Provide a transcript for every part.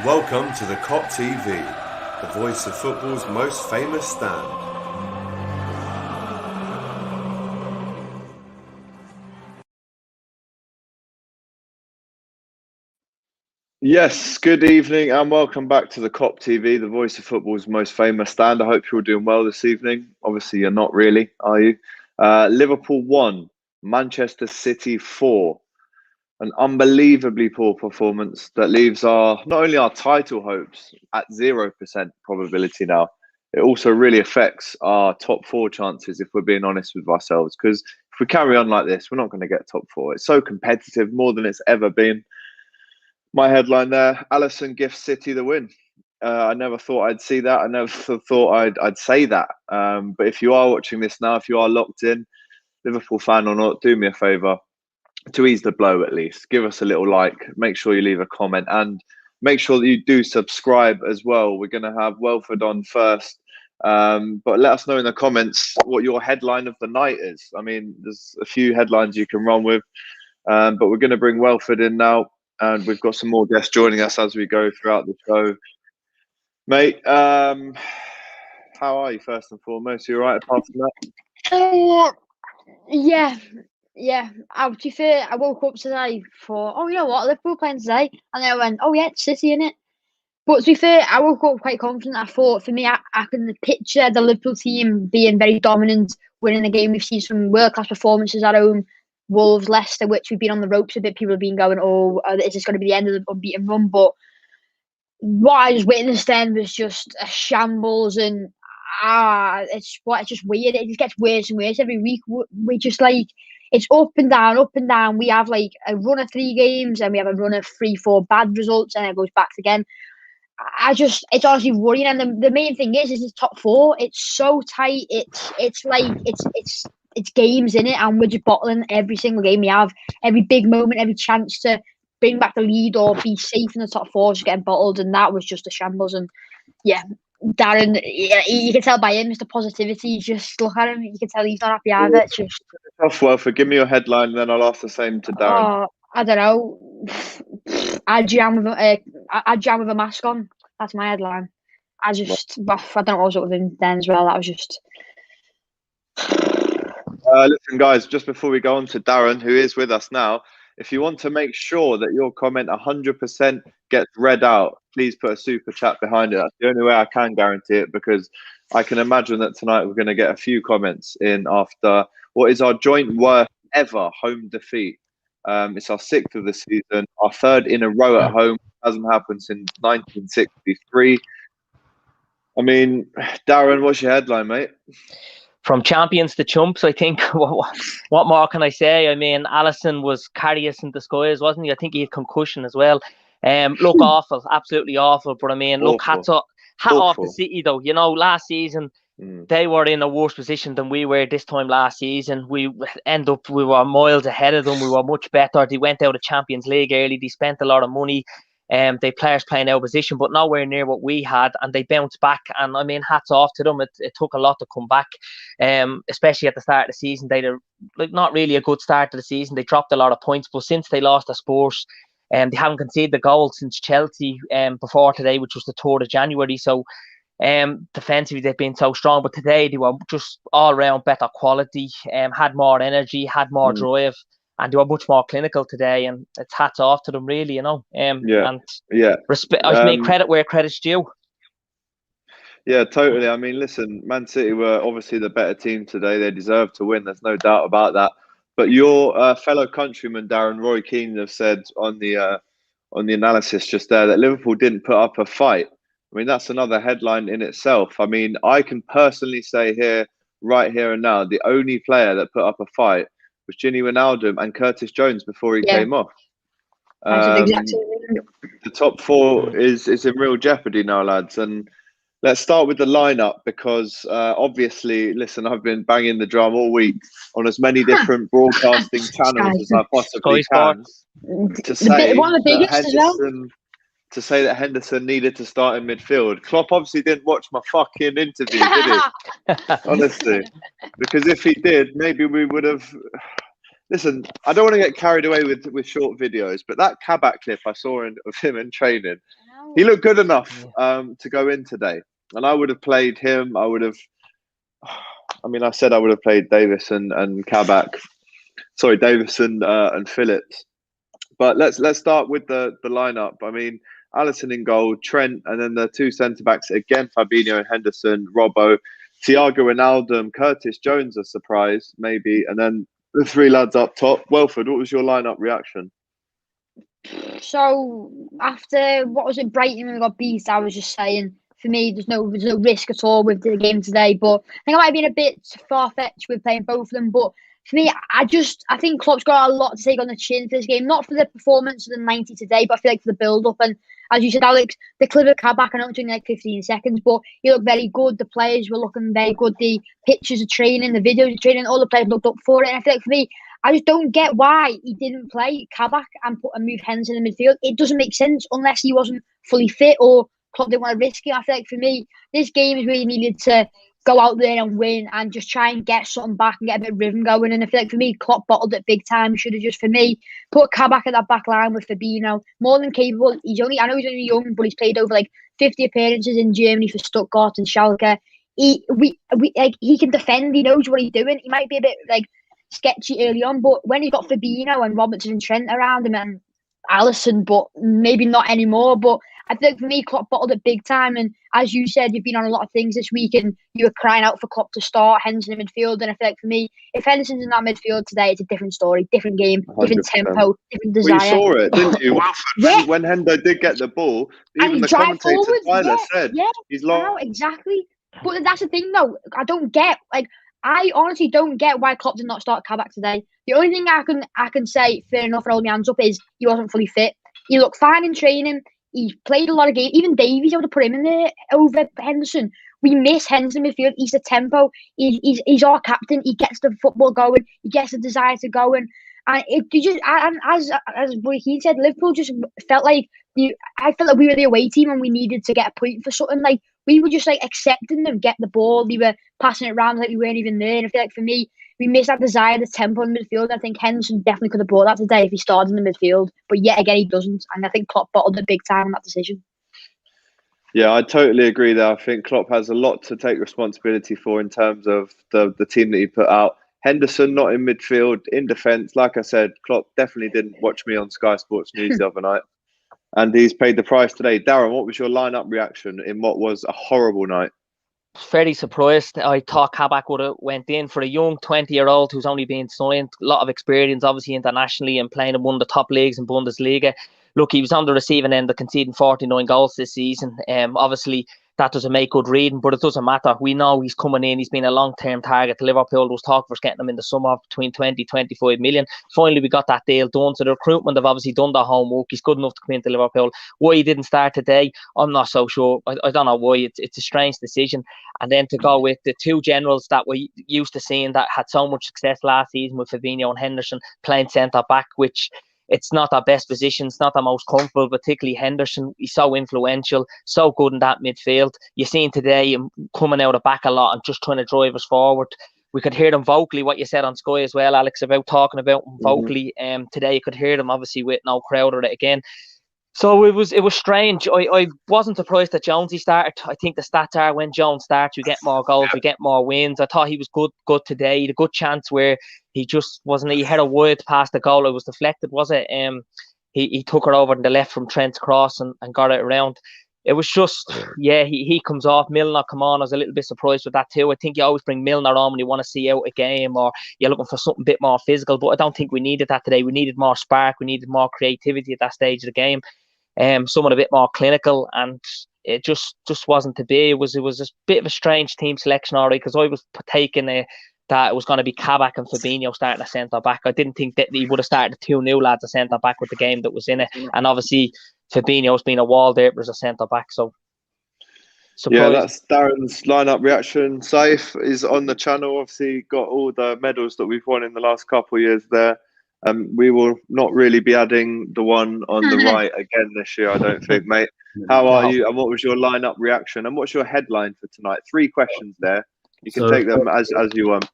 Welcome to the Kop TV, the voice of football's most famous stand. Yes, good evening and welcome back to the Kop TV, the voice of football's most famous stand. I hope you're all doing well this evening. Obviously, you're not really, are you? Liverpool 1, Manchester City 4. An unbelievably poor performance that leaves not only our title hopes at 0% probability now, it also really affects our top 4 chances, if we're being honest with ourselves. Because if we carry on like this, we're not going to get top 4. It's so competitive, more than it's ever been. My headline there, Allison gifts City the win. I never thought I'd see that. I never thought I'd say that. But if you are watching this now, if you are locked in, Liverpool fan or not, do me a favour. To ease the blow, at least, give us a little like, make sure you leave a comment and make sure that you do subscribe as well. We're going to have Welford on first, but let us know in the comments what your headline of the night is. I mean, there's a few headlines you can run with, but we're going to bring Welford in now, and we've got some more guests joining us as we go throughout the show. Mate, how are you first and foremost? You all right apart from that? Yeah. To be fair, I woke up today for, you know what, Liverpool playing today. And then I went, it's City, innit? But to be fair, I woke up quite confident. I thought, for me, I can picture the Liverpool team being very dominant, winning the game. We've seen some world-class performances at home. Wolves, Leicester, which we've been on the ropes a bit. People have been going, is this going to be the end of the unbeaten run? But what I just witnessed then was just a shambles, and it's just weird. It just gets worse and worse every week. We just it's up and down, up and down. We have like a run of 3 games, and we have a run of 3-4 bad results, and it goes back again. It's honestly worrying. And the main thing is it's top 4. It's so tight. It's games in it, and we're just bottling every single game we have. Every big moment, every chance to bring back the lead or be safe in the top 4 just getting bottled, and that was just a shambles. And yeah, Darren, you can tell by him, Mr. Positivity. Just look at him, you can tell he's not happy either. It's just Well, give me your headline, and then I'll ask the same to Darren. I don't know. I jam with a mask on. That's my headline. I don't know what was up with him then as well. That was just. Listen, guys, just before we go on to Darren, who is with us now, if you want to make sure that your comment 100% gets read out, please put a super chat behind it. That's the only way I can guarantee it, because I can imagine that tonight we're going to get a few comments in after what is our joint worst ever home defeat. It's our 6th of the season, our 3rd in a row at home. It hasn't happened since 1963. I mean, Darren, what's your headline, mate? From champions to chumps, I think. What more can I say? I mean, Alisson was Carius in disguise, wasn't he? I think he had concussion as well. Look, awful, absolutely awful. But I mean, awful. Look, hat off to City, though. You know, last season, they were in a worse position than we were this time last season. We were miles ahead of them. We were much better. They went out of Champions League early. They spent a lot of money. They players playing out of position, but nowhere near what we had, and they bounced back. And I mean, hats off to them. It took a lot to come back, especially at the start of the season. They had not really a good start to the season. They dropped a lot of points, but since they lost the Spurs, they haven't conceded the goal since Chelsea before today, which was the 3rd of January. So defensively they've been so strong, but today they were just all round better quality, had more energy, had more drive. And they were much more clinical today, and it's hats off to them, really, you know. Respect. I mean, credit where credit's due. Yeah, totally. I mean, listen, Man City were obviously the better team today. They deserve to win. There's no doubt about that. But your fellow countryman Darren, Roy Keane, have said on the analysis just there that Liverpool didn't put up a fight. I mean, that's another headline in itself. I mean, I can personally say here, right here and now, the only player that put up a fight was Gini Wijnaldum and Curtis Jones before he came off. The top 4 is in real jeopardy now, lads. And let's start with the lineup, because obviously, listen, I've been banging the drum all week on as many different broadcasting channels as I possibly can to say that Henderson needed to start in midfield. Klopp obviously didn't watch my fucking interview, did he? Honestly. Because if he did, maybe we would have... Listen, I don't want to get carried away with short videos, but that Kabak clip I saw of him in training He looked good enough to go in today. And I would have played him. I said I would have played Davis and Kabak. Sorry, Davis and Phillips. But let's start with the lineup. I mean, Allison in goal, Trent, and then the two centre-backs again, Fabinho and Henderson, Robbo, Thiago Wijnaldum, Curtis Jones, a surprise, maybe. And then the three lads up top. Welford, what was your lineup reaction? So after Brighton when we got beat, I was just saying for me there's no risk at all with the game today. But I think I might have been a bit far-fetched with playing both of them. But for me, I think Klopp's got a lot to take on the chin for this game. Not for the performance of the 90 today, but I feel like for the build-up. And as you said, Alex, the clever Kabak, I know it's only like 15 seconds, but he looked very good. The players were looking very good. The pictures of training, the videos of training, all the players looked up for it. And I feel like for me, I just don't get why he didn't play Kabak and move Henderson in the midfield. It doesn't make sense unless he wasn't fully fit or Klopp didn't want to risk it. I feel like for me, this game is really needed to go out there and win and just try and get something back and get a bit of rhythm going. And I feel like for me, Klopp bottled it big time. Should have just, for me, put Kabak at that back line with Fabinho. More than capable. I know he's only young, but he's played over like 50 appearances in Germany for Stuttgart and Schalke. He can defend. He knows what he's doing. He might be a bit like sketchy early on, but when he's got Fabinho and Robertson and Trent around him and Alisson, but maybe not anymore. But I think for me, Klopp bottled it big time. And as you said, you've been on a lot of things this week and you were crying out for Klopp to start Henderson in midfield. And I feel like for me, if Henderson's in that midfield today, it's a different story, different game, 100%. Different tempo, different desire. Well, you saw it, didn't you? When Hendo did get the ball, even the commentator Tyler said he's long. Exactly. But that's the thing, though. I honestly don't get why Klopp did not start Kabak today. The only thing I can say, fair enough, and hold my hands up, is he wasn't fully fit. He looked fine in training. He played a lot of games. Even Davies, I would have put him in there over Henderson. We miss Henderson midfield. He's the tempo. He's our captain. He gets the football going. He gets the desire to go. And as Keane said, Liverpool just felt like I felt like we were the away team and we needed to get a point for something. Like we were just like accepting them get the ball. We were passing it around like we weren't even there. And I feel like for me, we missed that desire, the tempo in the midfield. I think Henderson definitely could have brought that today if he started in the midfield. But yet again, he doesn't. And I think Klopp bottled it big time on that decision. Yeah, I totally agree there. I think Klopp has a lot to take responsibility for in terms of the team that he put out. Henderson not in midfield, in defence. Like I said, Klopp definitely didn't watch me on Sky Sports News the other night. And he's paid the price today. Darren, what was your lineup reaction in what was a horrible night? Very surprised. I thought Kabak would have went in for a young 20-year-old who's only been signed. A lot of experience, obviously, internationally and playing in one of the top leagues in Bundesliga. Look, he was on the receiving end of conceding 49 goals this season. Obviously, that doesn't make good reading, but it doesn't matter. We know he's coming in. He's been a long-term target to Liverpool. There was talk of getting him in the summer between 20, 25 million. Finally, we got that deal done. So the recruitment have obviously done their homework. He's good enough to come into Liverpool. Why he didn't start today, I'm not so sure. I don't know why. It's a strange decision. And then to go with the two generals that we used to seeing that had so much success last season with Fabinho and Henderson playing centre-back, which it's not our best position. It's not our most comfortable, particularly Henderson. He's so influential, so good in that midfield. You're seeing today him coming out of back a lot and just trying to drive us forward. We could hear them vocally, what you said on Sky as well, Alex, about talking about him vocally. Today you could hear them, obviously, with no crowd or it again. So it was strange. I wasn't surprised that Jonesy started. I think the stats are when Jones starts, we get more goals, we get more wins. I thought he was good today. He had a good chance where he just wasn't. He had a wide past the goal. It was deflected, was it? He took it over on the left from Trent's cross and got it around. It was just, he comes off. Milner come on. I was a little bit surprised with that too. I think you always bring Milner on when you want to see out a game or you're looking for something a bit more physical. But I don't think we needed that today. We needed more spark. We needed more creativity at that stage of the game. Someone a bit more clinical, and it just wasn't to be. It was a bit of a strange team selection already, because I was taking that it was going to be Kabak and Fabinho starting a centre back. I didn't think that he would have started two new lads a centre back with the game that was in it, and obviously Fabinho's been a wallpaper as a centre back. So yeah, that's Darren's lineup reaction. Saif is on the channel. Obviously, got all the medals that we've won in the last couple of years there. We will not really be adding the one on the right again this year, I don't think, mate. How are you, and what was your lineup reaction, and what's your headline for tonight? 3 questions there. You can take them as you want.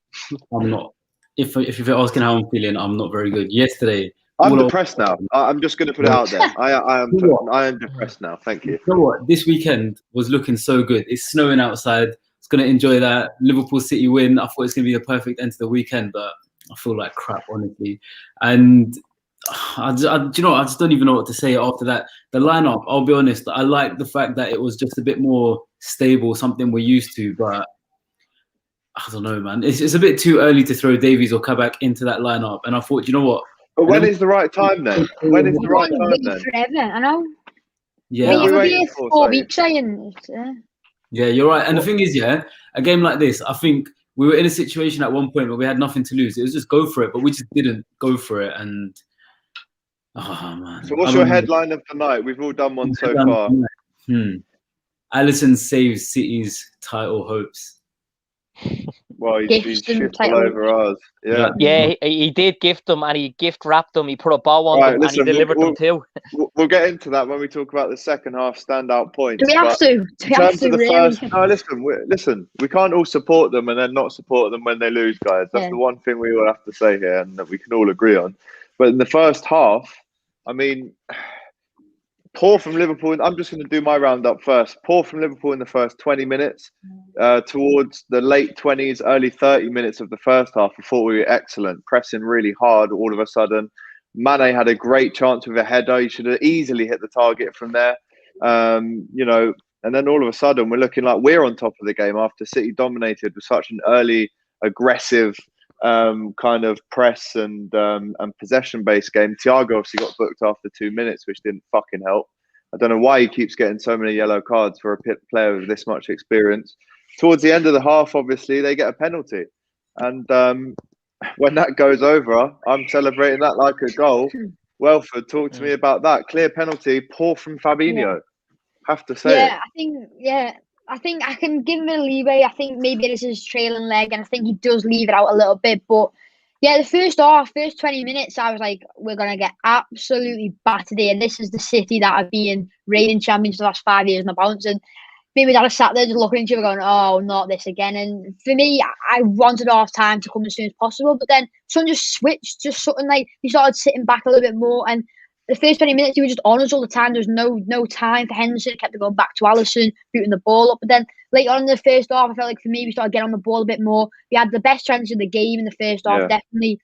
I'm not. If you're asking how I'm feeling, I'm not very good. Yesterday, I'm depressed now. I'm just going to put it out there. I am depressed now. Thank you. You know what? This weekend was looking so good. It's snowing outside. It's going to enjoy that. Liverpool City win. I thought it's going to be the perfect end to the weekend, but I feel like crap, honestly. And I just don't even know what to say after that. The lineup, I'll be honest, I like the fact that it was just a bit more stable, something we're used to, but I don't know, man. It's a bit too early to throw Davies or Kabak into that lineup. And I thought, you know what? But when is the right time then? When is the right time then? Forever, I know. Yeah, You'll be here 4 weeks saying. Yeah, you're right. And the thing is, yeah, a game like this, I think we were in a situation at one point where we had nothing to lose. It was just go for it, but we just didn't go for it. And oh man. So what's your headline of the night? We've all done one so far. Alisson saves City's title hopes. Well, he's shit all over ours. Yeah. Yeah, he did gift them, and he gift wrapped them. He put a bow on them, and he delivered them too. We'll get into that when we talk about the second half standout points. Do we have to? Listen. We can't all support them and then not support them when they lose, guys. That's the one thing we all have to say here, and that we can all agree on. But in the first half, I mean, poor from Liverpool. I'm just going to do my roundup first. Poor from Liverpool in the first 20 minutes. Towards the late 20s, early 30 minutes of the first half, I thought we were excellent, pressing really hard all of a sudden. Mane had a great chance with a header. He should have easily hit the target from there. And then all of a sudden, we're looking like we're on top of the game after City dominated with such an early, aggressive kind of press and possession-based game. Thiago obviously got booked after 2 minutes, which didn't fucking help. I don't know why he keeps getting so many yellow cards for a player with this much experience. Towards the end of the half, obviously, they get a penalty. And when that goes over, I'm celebrating that like a goal. Welford, talk to me about that. Clear penalty, poor from Fabinho. Have to say it. I think I can give him a leeway. I think maybe it is his trailing leg, and I think he does leave it out a little bit. But yeah, the first 20 minutes, I was like, we're going to get absolutely battered here. This is the City that have been reigning champions for the last 5 years and about. And maybe I sat there just looking at each other going, oh, not this again. And for me, I wanted half time to come as soon as possible. But then something just switched, just something like we started sitting back a little bit more. And the first 20 minutes, he was just on us all the time. There was no time for Henderson. It kept going back to Allison, booting the ball up. But then later on in the first half, I felt like for me, we started getting on the ball a bit more. We had the best chances of the game in the first half, definitely.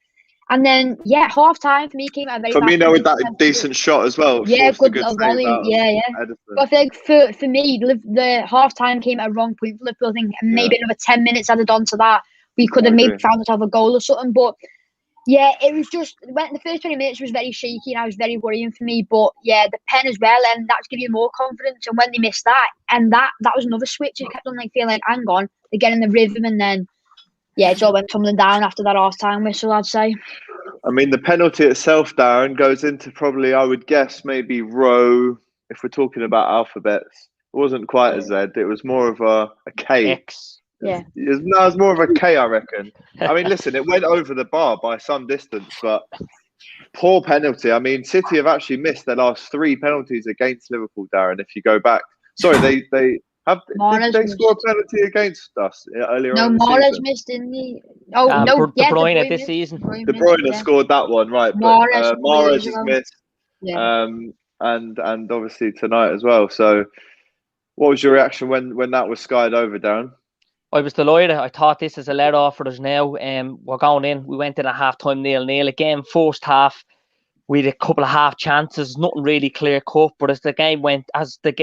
And then, half time for me came at a very Firmino with that decent shot as well. Yeah, good volley. Yeah. But I think for me, the half time came at a wrong point for Liverpool. I think maybe another 10 minutes added on to that. We could have maybe found ourselves a goal or something. But yeah, it was just the first 20 minutes was very shaky and I was very worrying for me. But yeah, the pen as well, and that's give you more confidence. And when they missed that, and that was another switch. It kept on feeling like, hang on, they're getting the rhythm, and then it all went tumbling down after that half time whistle, I'd say. I mean, the penalty itself, Darren, goes into probably, I would guess, maybe row, if we're talking about alphabets. It wasn't quite a Z. It was more of a K. X. Yeah. It was more of a K, I reckon. I mean, listen, it went over the bar by some distance, but poor penalty. I mean, City have actually missed their last 3 penalties against Liverpool, Darren, if you go back. Sorry, did they score a penalty against us earlier on? No, Mahrez missed, didn't he? Oh, no. De Bruyne this season. De Bruyne scored that one, right. But Mahrez has missed. Yeah. And obviously tonight as well. So what was your reaction when that was skied over, Darren? I was delighted. I thought this is a let off for us now. We're going in. We went in at half time 0-0 again. First half, we had a couple of half chances, nothing really clear cut. But as the game went,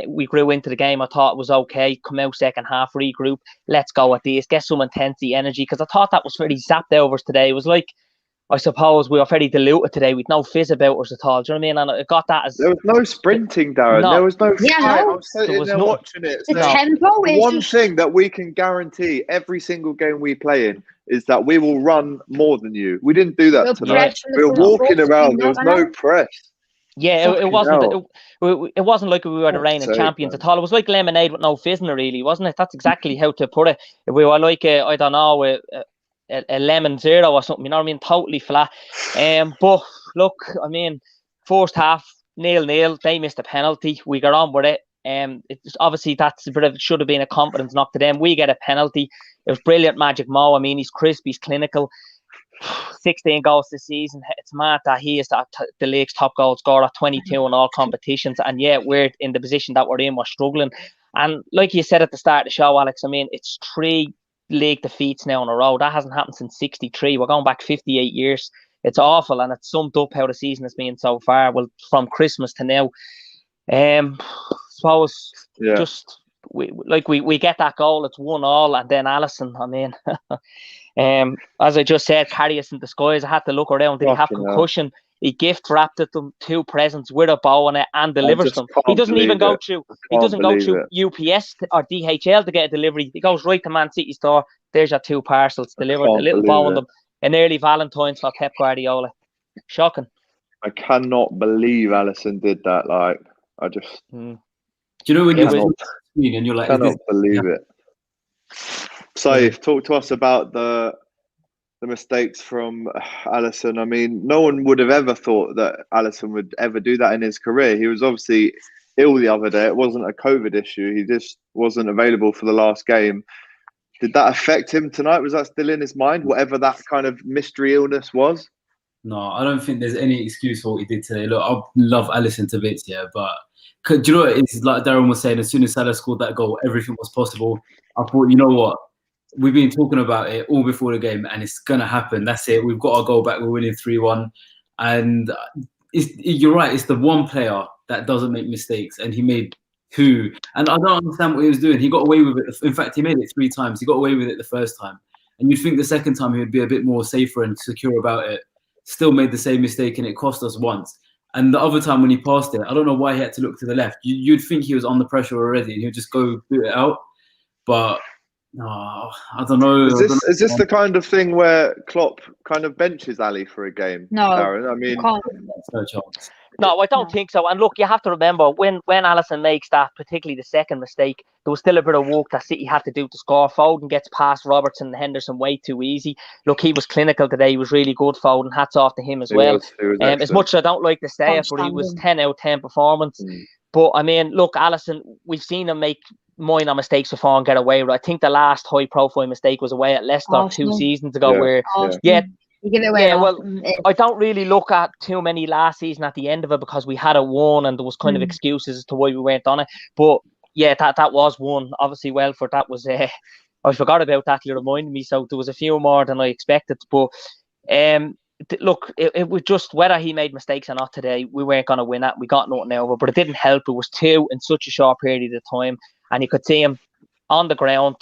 we grew into the game, I thought it was okay. Come out second half, regroup. Let's go at this. Get some intensity, energy. Because I thought that was very zapped over us today. It was like, I suppose we were very diluted today with no fizz about us at all. Do you know what I mean? And I got that as... There was no sprinting, Darren. No. There was no fight. I was sitting there watching it. The tempo is... One thing that we can guarantee every single game we play in is that we will run more than you. We didn't do that tonight. We were walking around. There was no press. Yeah, it wasn't. It wasn't like we were the reigning champions at all. It was like lemonade with no fizz in it, really, wasn't it? That's exactly how to put it. We were like, I don't know... a lemon 0 or something, you know what I mean? Totally flat. But look, I mean, first half 0-0. They missed a penalty. We got on with it. It's obviously that's a bit of, should have been a confidence knock to them. We get a penalty. It was brilliant, Magic Mo. I mean, he's crisp, he's clinical. 16 goals this season. It's mad that he is the league's top goal scorer, 22 in all competitions, and yet we're in the position that we're in. We're struggling, and like you said at the start of the show, Alex, I mean, it's 3 league defeats now in a row. That hasn't happened since '63. We're going back 58 years. It's awful, and it's summed up how the season has been so far. Well, from Christmas to now, suppose just we get that goal. It's 1-1, and then Allison. I mean. As I just said, carry us in the skies. I had to look around. Did he have concussion? He gift wrapped at them 2 presents with a bow on it and delivers them. He doesn't even go through. He doesn't go through UPS or DHL to get a delivery. He goes right to Man City store. There's your 2 parcels delivered. A little bow on them. An early Valentine's for Pep Guardiola. Shocking. I cannot believe Allison did that. Like, I just. Do you know when you're and you're like, cannot believe it. Saif, talk to us about the mistakes from Alisson. I mean, no one would have ever thought that Alisson would ever do that in his career. He was obviously ill the other day. It wasn't a COVID issue. He just wasn't available for the last game. Did that affect him tonight? Was that still in his mind, whatever that kind of mystery illness was? No, I don't think there's any excuse for what he did today. Look, I love Alisson to bits, but do you know what? It's like Darren was saying, as soon as Salah scored that goal, everything was possible. I thought, you know what? We've been talking about it all before the game, and it's going to happen. That's it. We've got our goal back. We're winning 3-1. And you're right. It's the one player that doesn't make mistakes, and he made 2. And I don't understand what he was doing. He got away with it. In fact, he made it 3 times. He got away with it the first time. And you'd think the second time he would be a bit more safer and secure about it. Still made the same mistake, and it cost us once. And the other time when he passed it, I don't know why he had to look to the left. You'd think he was under pressure already, and he would just go boot it out. But no, I don't know. Is this the kind of thing where Klopp kind of benches Ali for a game? No, Darren? I mean, no chance. No, I don't think so. And look, you have to remember when Alisson makes that, particularly the second mistake, there was still a bit of work that City had to do to score. Foden gets past Robertson and Henderson way too easy. Look, he was clinical today. He was really good, Foden. Hats off to him as well. As much as I don't like to say it, but he was 10 out of 10 performance. But I mean, look, Alisson, we've seen him make minor mistakes before and get away with it. I think the last high-profile mistake was away at Leicester 2 seasons ago, where you give it away. I don't really look at too many last season at the end of it because we had it won and there was kind of excuses as to why we weren't on it. But yeah, that was one. Obviously, Welford, that was. I forgot about that. You reminded me. So there was a few more than I expected. But look, it was just whether he made mistakes or not today. We weren't going to win it. We got nothing out of it, but it didn't help. It was 2 in such a short period of time. And you could see him on the ground,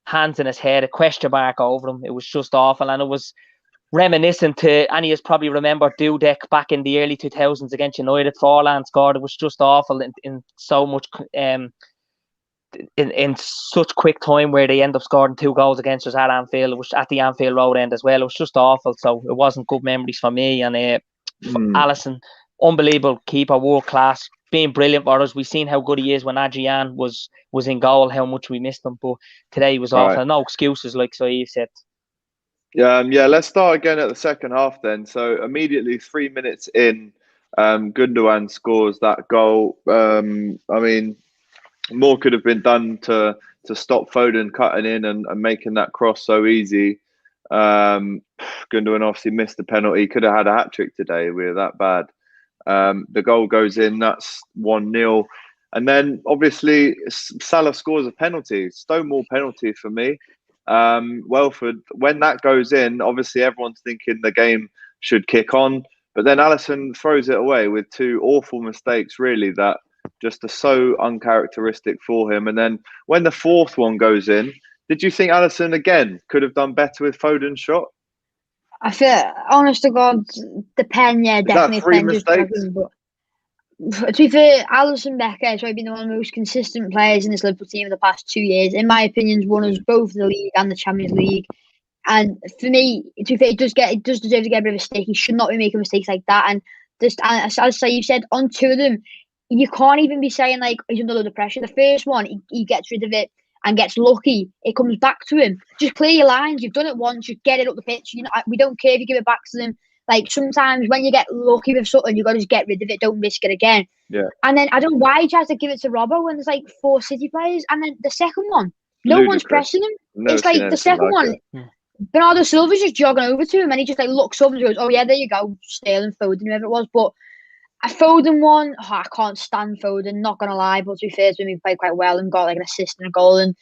hands in his head, a question mark over him. It was just awful. And it was reminiscent to, and he has probably remembered Dudek back in the early 2000s against United. Forlan scored. It was just awful in so much, in such quick time where they end up scoring 2 goals against us at Anfield. It was at the Anfield Road end as well. It was just awful. So it wasn't good memories for me. And Alisson, unbelievable keeper, world class. Being brilliant for us. We've seen how good he is when Adrian was in goal, how much we missed him. But today was awful. No excuses, like Saif said. Yeah, let's start again at the second half then. So immediately 3 minutes in, Gundogan scores that goal. I mean, more could have been done to stop Foden cutting in and making that cross so easy. Gundogan obviously missed the penalty. Could have had a hat-trick today. We were that bad. The goal goes in, that's 1-0. And then obviously Salah scores a penalty, Stonewall penalty for me. Welford, when that goes in, obviously everyone's thinking the game should kick on, but then Alisson throws it away with 2 awful mistakes really that just are so uncharacteristic for him. And then when the 4th one goes in, did you think Alisson again could have done better with Foden's shot? I feel, honest to God, the pen, definitely. Is that 3 mistakes? But to be fair, Alisson Becker has probably been one of the most consistent players in this Liverpool team in the past 2 years. In my opinion, he's won us both the league and the Champions League. And for me, to be fair, it does deserve to get a bit of a stick. He should not be making mistakes like that. And just as you said, on 2 of them, you can't even be saying like he's under a lot of pressure. The first one, he gets rid of it and gets lucky. It comes back to him. Just clear your lines. You've done it once. Just get it up the pitch. We don't care if you give it back to them. Like sometimes when you get lucky with something, you got to just get rid of it. Don't risk it again. Yeah. And then I don't know why he tries to give it to Robbo when there's like 4 City players. And then the second one, no one's pressing him. It's like the second one. Bernardo Silva's just jogging over to him, and he just like looks up and goes, "Oh yeah, there you go, Sterling, Foden, whoever it was." But a Foden one, I can't stand Foden. Not gonna lie, but to be fair to him, he played quite well and got like an assist and a goal. And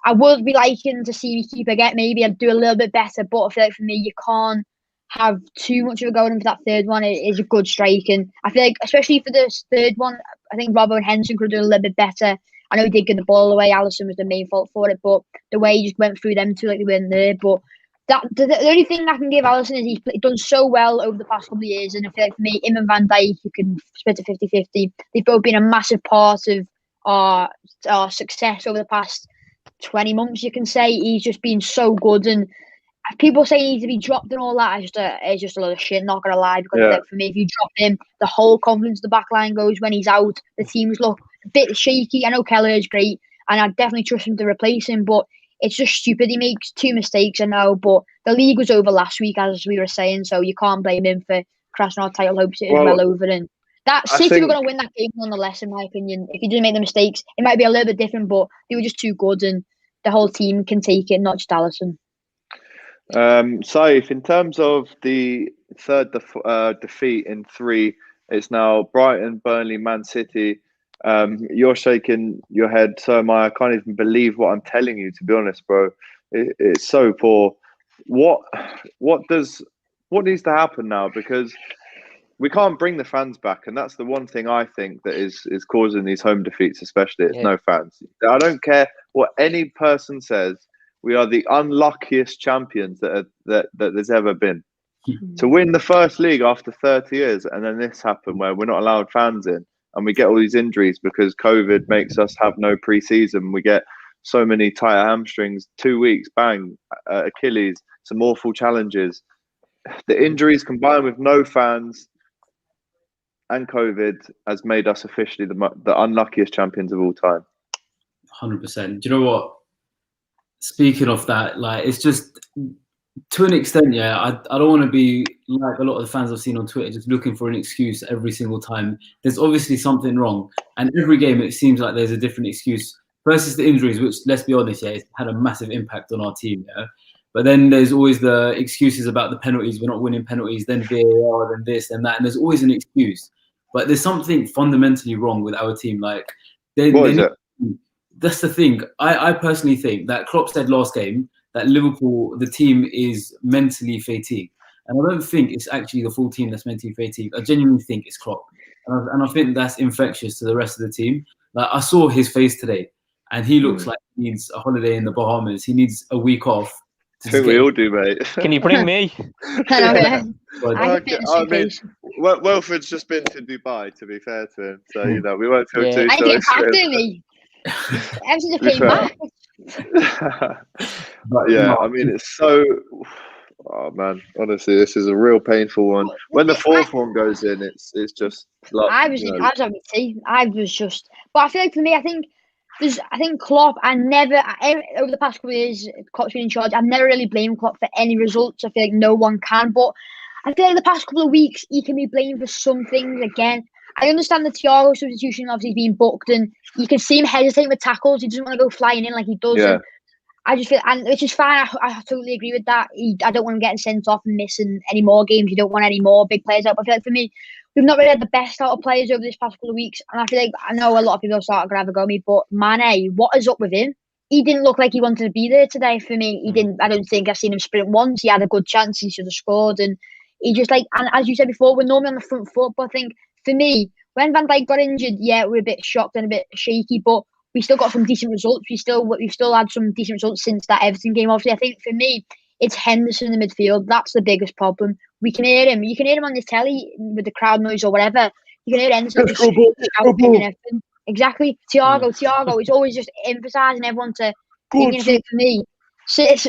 I would be liking to see me keep again. Maybe I'd do a little bit better, but I feel like for me, you can't have too much of a go in for that third one. It is a good strike, and I feel like especially for this third one, I think Robbo and Henderson could have done a little bit better. I know he did get the ball away. Allison was the main fault for it, but the way he just went through them two like they weren't there. But the only thing I can give Allison is he's done so well over the past couple of years, and I feel like for me, him and Van Dijk, you can split it 50-50. They've both been a massive part of our success over the past 20 months, you can say. He's just been so good, and people say he needs to be dropped and all that. It's just a lot of shit, not gonna lie, because for me, if you drop him, the whole confidence of the back line goes. When he's out, the teams look a bit shaky. I know Kelleher's great, and I definitely trust him to replace him, but it's just stupid. He makes 2 mistakes, I know, but the league was over last week, as we were saying, so you can't blame him for crashing our title hopes. It is well over, and that City were going to win that game nonetheless, in my opinion. If he didn't make the mistakes, it might be a little bit different, but they were just too good, and the whole team can take it, not just Alisson. Saif, in terms of the third defeat in 3, it's now Brighton, Burnley, Man City. You're shaking your head, so am I. I can't even believe what I'm telling you, to be honest, bro. It's so poor. What needs to happen now? Because we can't bring the fans back, and that's the one thing I think that is causing these home defeats, especially. It's no fans. I don't care what any person says. We are the unluckiest champions that there's ever been. To win the first league after 30 years, and then this happened where we're not allowed fans in, and we get all these injuries because COVID makes us have no pre-season. We get so many tight hamstrings, 2 weeks, bang, Achilles, some awful challenges. The injuries combined with no fans and COVID has made us officially the unluckiest champions of all time. 100%. Do you know what? Speaking of that, like, it's just, to an extent, I don't want to be like a lot of the fans I've seen on Twitter, just looking for an excuse every single time. There's obviously something wrong, and every game it seems like there's a different excuse. First is the injuries, which, let's be honest, it's had a massive impact on our team. But then there's always the excuses about the penalties. We're not winning penalties. Then VAR, then this, then that, and there's always an excuse. But there's something fundamentally wrong with our team. Like, what is it? That's the thing. I personally think that Klopp said last game that Liverpool, the team, is mentally fatigued. And I don't think it's actually the full team that's mentally fatigued. I genuinely think it's Klopp. And I think that's infectious to the rest of the team. Like, I saw his face today, and he looks like he needs a holiday in the Bahamas. He needs a week off. I think we all do, mate. Can you bring me? I mean, Welford's just been to Dubai, to be fair to him. So, you know, we won't feel too I get back to me. Everything just came back. But yeah, I mean, it's so... Oh, man. Honestly, this is a real painful one. When the fourth one goes in, it's just... Like, I was having tea. I was just... But I feel like for me, I think Klopp, over the past couple of years, Klopp's been in charge, I've never really blamed Klopp for any results. I feel like no one can. But I feel like the past couple of weeks, he can be blamed for some things again. I understand the Thiago substitution obviously being booked, and you can see him hesitating with tackles. He doesn't want to go flying in like he does. Yeah. I just feel, and which is fine. I totally agree with that. I don't want him getting sent off and missing any more games. You don't want any more big players out. But I feel like for me, we've not really had the best out of players over this past couple of weeks. And I feel like, I know a lot of people are starting to have a go at me, but Mane, what is up with him? He didn't look like he wanted to be there today for me. He didn't. I don't think I've seen him sprint once. He had a good chance. He should have scored. And he just and as you said before, we're normally on the front foot. But I think for me, when Van Dijk got injured, we're a bit shocked and a bit shaky, but we still got some decent results. We've still had some decent results since that Everton game. Obviously, I think for me, it's Henderson in the midfield. That's the biggest problem. We can hear him. You can hear him on the telly with the crowd noise or whatever. You can hear Henderson just shouting. Exactly. Thiago is always just emphasising everyone to think for me. Since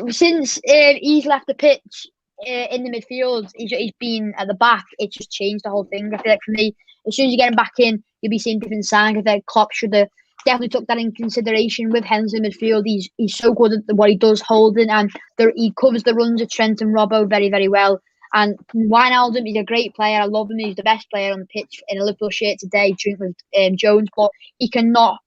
he's left the pitch in the midfield, he's been at the back. It's just changed the whole thing. I feel like for me, as soon as you get him back in, you'll be seeing different signs. I feel like Klopp should have definitely took that in consideration with Henderson in midfield. He's so good at what he does holding, and he covers the runs of Trent and Robbo very, very well. And Wijnaldum, he's a great player. I love him. He's the best player on the pitch in a Liverpool shirt today, drink with Jones. But he cannot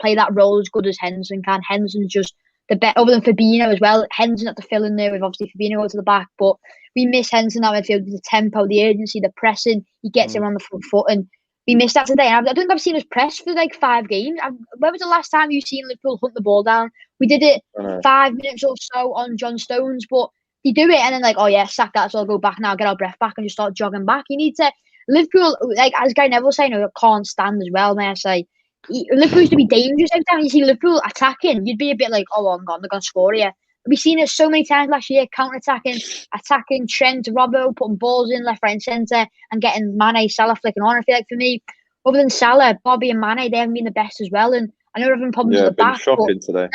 play that role as good as Henderson can. Henderson's just the bet other than Fabinho as well. Henderson had to fill in there with obviously Fabinho go to the back, but we miss Henderson out midfield, the tempo, the urgency, the pressing. He gets him on the front foot, and we missed that today. And I don't think I've seen us press for like 5 games. When was the last time you've seen Liverpool hunt the ball down? We did it 5 minutes or so on John Stones, but you do it and then like, oh yeah, sack that, so I'll go back now, get our breath back and just start jogging back. You need to Liverpool, like as Guy Neville was saying, can't stand as well, may I say. Liverpool used to be dangerous every time you see Liverpool attacking. You'd be a bit like, oh, I'm gone, they're going to score here. We've seen it so many times last year, counter-attacking, attacking Trent, Robbo, putting balls in left, right and centre and getting Mane, Salah flicking on. I feel like for me, other than Salah, Bobby and Mane, they haven't been the best as well. And I know they're having problems at the back. Shocking today.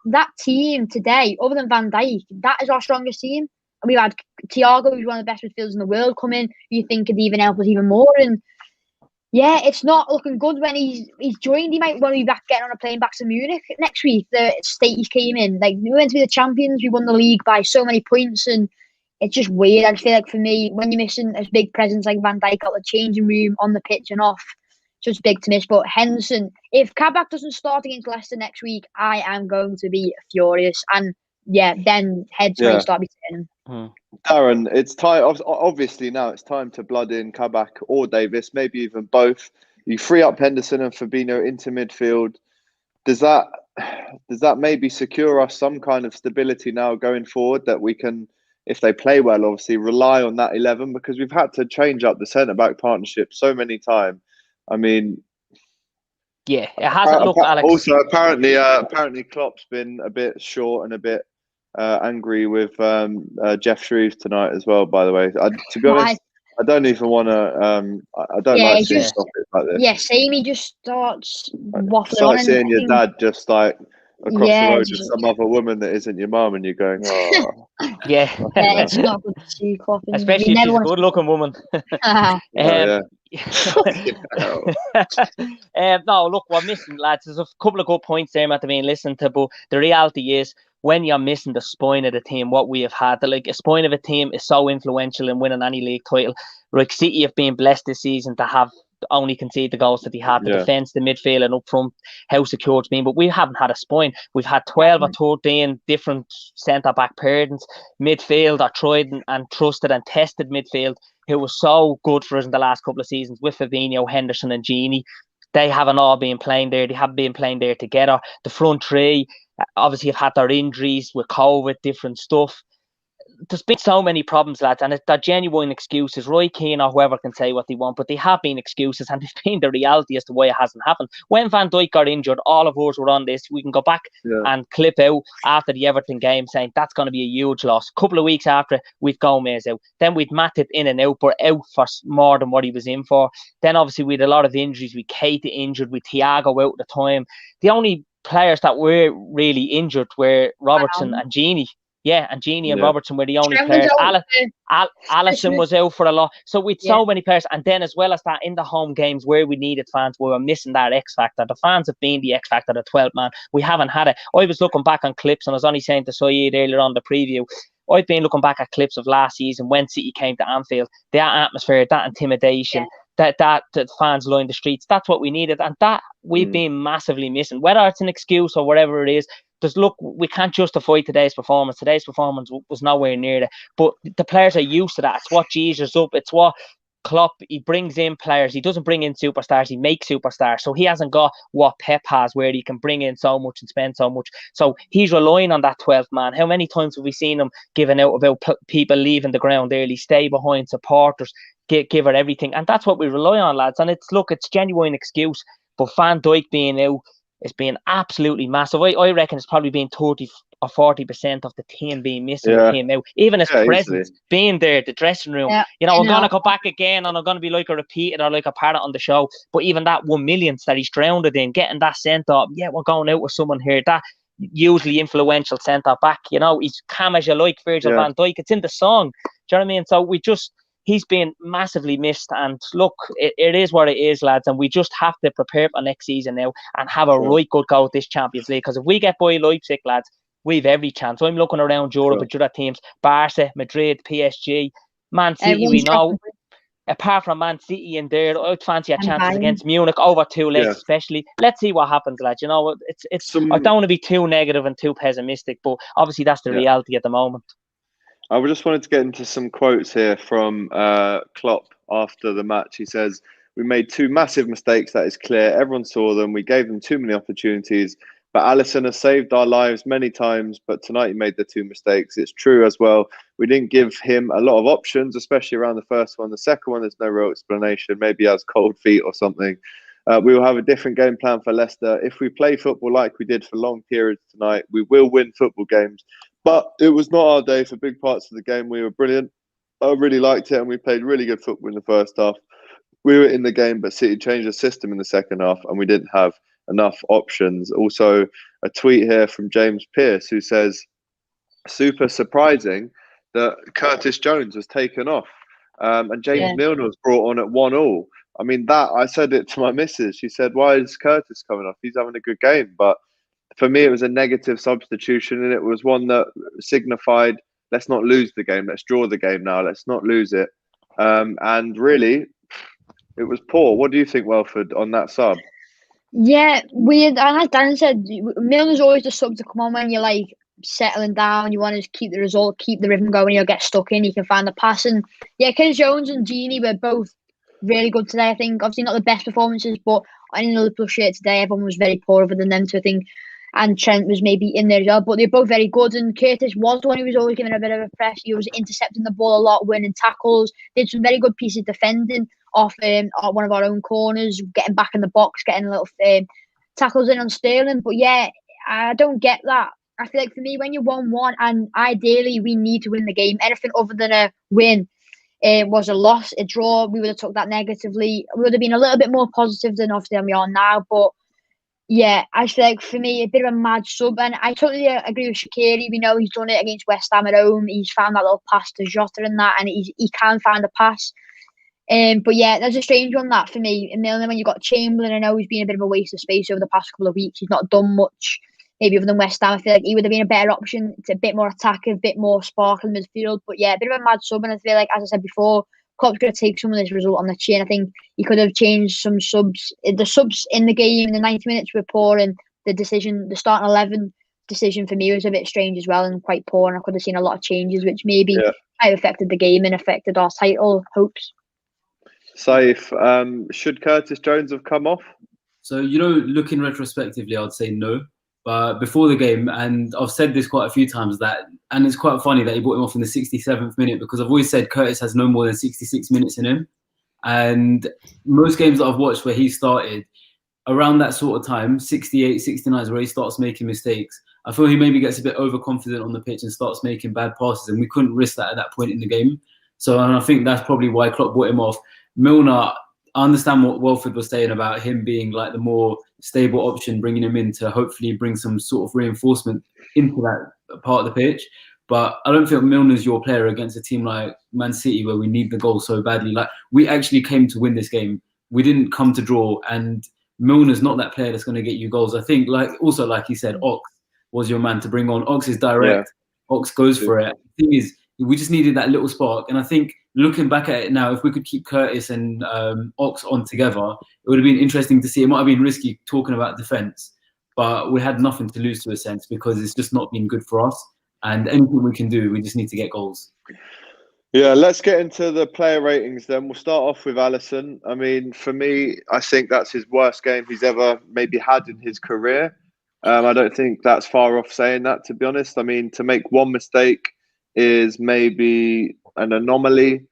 That team today, other than Van Dijk, that is our strongest team. And we've had Thiago, who's one of the best midfielders in the world, come in. You think could even help us even more. And yeah, it's not looking good when he's joined. He might want to be back getting on a plane back to Munich next week. The state he came in, like we went to be the champions, we won the league by so many points, and it's just weird. I feel like for me, when you're missing a big presence like Van Dijk out the changing room, on the pitch and off, it's just big to miss. But Henderson, if Kabak doesn't start against Leicester next week, I am going to be furious. And yeah, then heads might start be turning. Darren, it's time. Obviously, now it's time to blood in Kabak or Davis, maybe even both. You free up Henderson and Fabinho into midfield. Does that maybe secure us some kind of stability now going forward, that we can, if they play well, obviously rely on that 11, because we've had to change up the centre back partnership so many times. I mean, yeah, it hasn't looked, Alex. Also, apparently Klopp's been a bit short and a bit angry with Jeff Shreves tonight as well, by the way. To be honest, I don't even want to. I don't like seeing stuff like this. Yeah, same. He just starts waffling it's on. Like seeing your dad just like across the road with some other woman that isn't your mum, and you're going, oh. Yeah, it's not good to see Klopp. Especially if she's a good-looking woman. No, look, we're missing, lads. There's a couple of good points there, Matt, being listened to, but the reality is, when you're missing the spine of the team, what we have had, a spine of a team is so influential in winning any league title. Like City have been blessed this season to have only conceded the goals that they had, the defence, the midfield and up front, how secure it's been, but we haven't had a spine. We've had 12 or 13 different centre-back pairings, midfield are tried and trusted and tested midfield, who was so good for us in the last couple of seasons with Fabinho, Henderson and Gini. They haven't all been playing there. They haven't been playing there together. The front three obviously have had their injuries with COVID, different stuff. There's been so many problems, lads, and they're genuine excuses. Roy Keane or whoever can say what they want, but they have been excuses, and they've been the reality as to why it hasn't happened. When Van Dijk got injured, all of us were on this. We can go back and clip out after the Everton game saying that's going to be a huge loss. A couple of weeks after, we've Gomez out. Then we'd Matip in and out, but out for more than what he was in for. Then obviously we had a lot of injuries. We Keita injured, with Thiago out at the time. The only players that were really injured were Robertson and Gini. Yeah, and Gini and Robertson were the only players. Allison was out for a lot. So with so many players, and then as well as that, in the home games where we needed fans, we were missing that X factor. The fans have been the X factor, the 12th man. We haven't had it. I was looking back on clips, and I was only saying to Said earlier on the preview, I've been looking back at clips of last season when City came to Anfield. That atmosphere, that intimidation, that fans lined the streets, that's what we needed, and that we've been massively missing. Whether it's an excuse or whatever it is, we can't justify today's performance. Today's performance was nowhere near it. But the players are used to that. It's what Jesus up. It's what Klopp, he brings in players. He doesn't bring in superstars. He makes superstars. So he hasn't got what Pep has, where he can bring in so much and spend so much. So he's relying on that 12th man. How many times have we seen him giving out about people leaving the ground early, stay behind, supporters, give her everything? And that's what we rely on, lads. And it's genuine excuse. But Van Dijk being out, it's been absolutely massive. I reckon it's probably been 30 or 40% of the team being missing with him out. Even his presence, being there, the dressing room. I'm going to go back again and I'm going to be like a repeater or like a parrot on the show. But even that 1 millionth that he's drowned in, getting that sent-off, we're going out with someone here. That usually influential centre-back, he's calm as you like, Virgil van Dijk. It's in the song. Do you know what I mean? So he's been massively missed, and look, it is what it is, lads, and we just have to prepare for next season now and have a right good go at this Champions League, because if we get by Leipzig, lads, we've every chance. I'm looking around Europe at other teams, Barca, Madrid, PSG, Man City, we know. apart from Man City and there, I'd fancy our And chances Bayern. against Munich over 2 legs, Yeah. especially. Let's see what happens, lads. You know, it's. I don't want to be too negative and too pessimistic, but obviously that's the reality at the moment. I just wanted to get into some quotes here from Klopp after the match. He says, "We made 2 massive mistakes, that is clear. Everyone saw them. We gave them too many opportunities. But Alisson has saved our lives many times, but tonight he made the 2 mistakes. It's true as well. We didn't give him a lot of options, especially around the first one. The second one, there's no real explanation. Maybe he has cold feet or something. We will have a different game plan for Leicester. If we play football like we did for long periods tonight, we will win football games. But it was not our day for big parts of the game. We were brilliant. I really liked it, and we played really good football in the first half. We were in the game, but City changed the system in the second half, and we didn't have enough options." Also, a tweet here from James Pearce, who says, "Super surprising that Curtis Jones was taken off, and James Milner was brought on at 1-1. I mean, I said it to my missus. She said, "Why is Curtis coming off? He's having a good game." But for me, it was a negative substitution, and it was one that signified, let's not lose the game. Let's draw the game now. Let's not lose it. And really, it was poor. What do you think, Welford, on that sub? Yeah, weird. And as Darren said, Milner's always the sub to come on when you're like settling down. You want to keep the result, keep the rhythm going. You'll get stuck in. You can find the passing. Yeah, Curtis Jones and Genie were both really good today. I think obviously not the best performances, but in the Liverpool shirt today, everyone was very poor other than them two, I think. And Trent was maybe in there as well, but they're both very good. And Curtis was the one who was always giving a bit of a press. He was intercepting the ball a lot, winning tackles, did some very good pieces defending off one of our own corners, getting back in the box, getting little tackles in on Sterling. But yeah, I don't get that. I feel like for me, when you're 1-1 and ideally we need to win the game, anything other than a win was a loss, a draw, we would have took that negatively. We would have been a little bit more positive than obviously we are now. But yeah, I feel like for me, a bit of a mad sub. And I totally agree with Shaqiri. We know he's done it against West Ham at home. He's found that little pass to Jota and that, and he can find a pass. But yeah, there's a strange one that for me. And then when you got Chamberlain, I know he's been a bit of a waste of space over the past couple of weeks. He's not done much, maybe other than West Ham. I feel like he would have been a better option. It's a bit more attacking, a bit more sparkle in midfield. But yeah, a bit of a mad sub. And I feel like, as I said before, Klopp's going to take some of this result on the chin. I think he could have changed some subs. The subs in the game in the 90 minutes were poor, and the starting 11 decision for me was a bit strange as well and quite poor. And I could have seen a lot of changes, which maybe might have affected the game and affected our title hopes. Saif, should Curtis Jones have come off? So, looking retrospectively, I'd say no. But before the game, and I've said this quite a few times, and it's quite funny that he brought him off in the 67th minute, because I've always said Curtis has no more than 66 minutes in him. And most games that I've watched where he started, around that sort of time, 68, 69 is where he starts making mistakes. I feel he maybe gets a bit overconfident on the pitch and starts making bad passes, and we couldn't risk that at that point in the game. So, and I think that's probably why Klopp brought him off. Milner, I understand what Welford was saying about him being like the more stable option, bringing him in to hopefully bring some sort of reinforcement into that part of the pitch. But I don't feel Milner's your player against a team like Man City where we need the goal so badly. Like, we actually came to win this game. We didn't come to draw, and Milner's not that player that's going to get you goals. I think, like you said, Ox was your man to bring on. Ox is direct. Yeah. Ox goes for it. The thing is, we just needed that little spark. And I think looking back at it now, if we could keep Curtis and Ox on together, it would have been interesting to see. It might have been risky talking about defence, but we had nothing to lose to a sense, because it's just not been good for us. And anything we can do, we just need to get goals. Yeah, let's get into the player ratings then. We'll start off with Allison. I mean, for me, I think that's his worst game he's ever maybe had in his career. I don't think that's far off saying that, to be honest. I mean, to make one mistake is maybe an anomaly.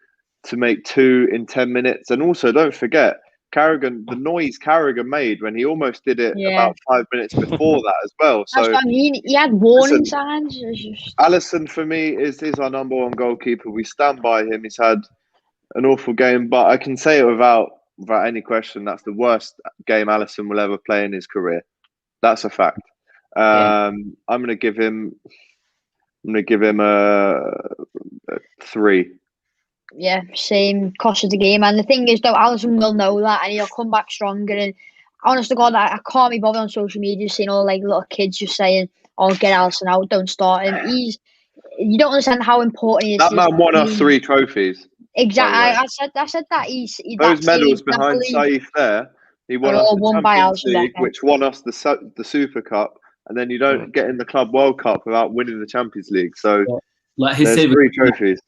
To make 2 in 10 minutes. And also, don't forget, the noise Carragher made when he almost did it about 5 minutes before that as well. So that's what I mean. He had warning signs. Alisson, for me, is our number one goalkeeper. We stand by him. He's had an awful game, but I can say it without any question, that's the worst game Alisson will ever play in his career. That's a fact. I'm going to give him a 3. Yeah, same. Cost of the game. And the thing is, though, Allison will know that, and he'll come back stronger. And honest to God, I can't be bothered on social media seeing all like little kids just saying, "Oh, get Allison out, don't start him." You don't understand how important he is. That man won us 3 trophies. Exactly. by the way. I said that Those that medals team, behind Napoli, Saif there, he won are us all the won by Champions Allison League, Becker. which won us the Super Cup, and then you don't get in the Club World Cup without winning the Champions League. So Like his there's save 3 trophies.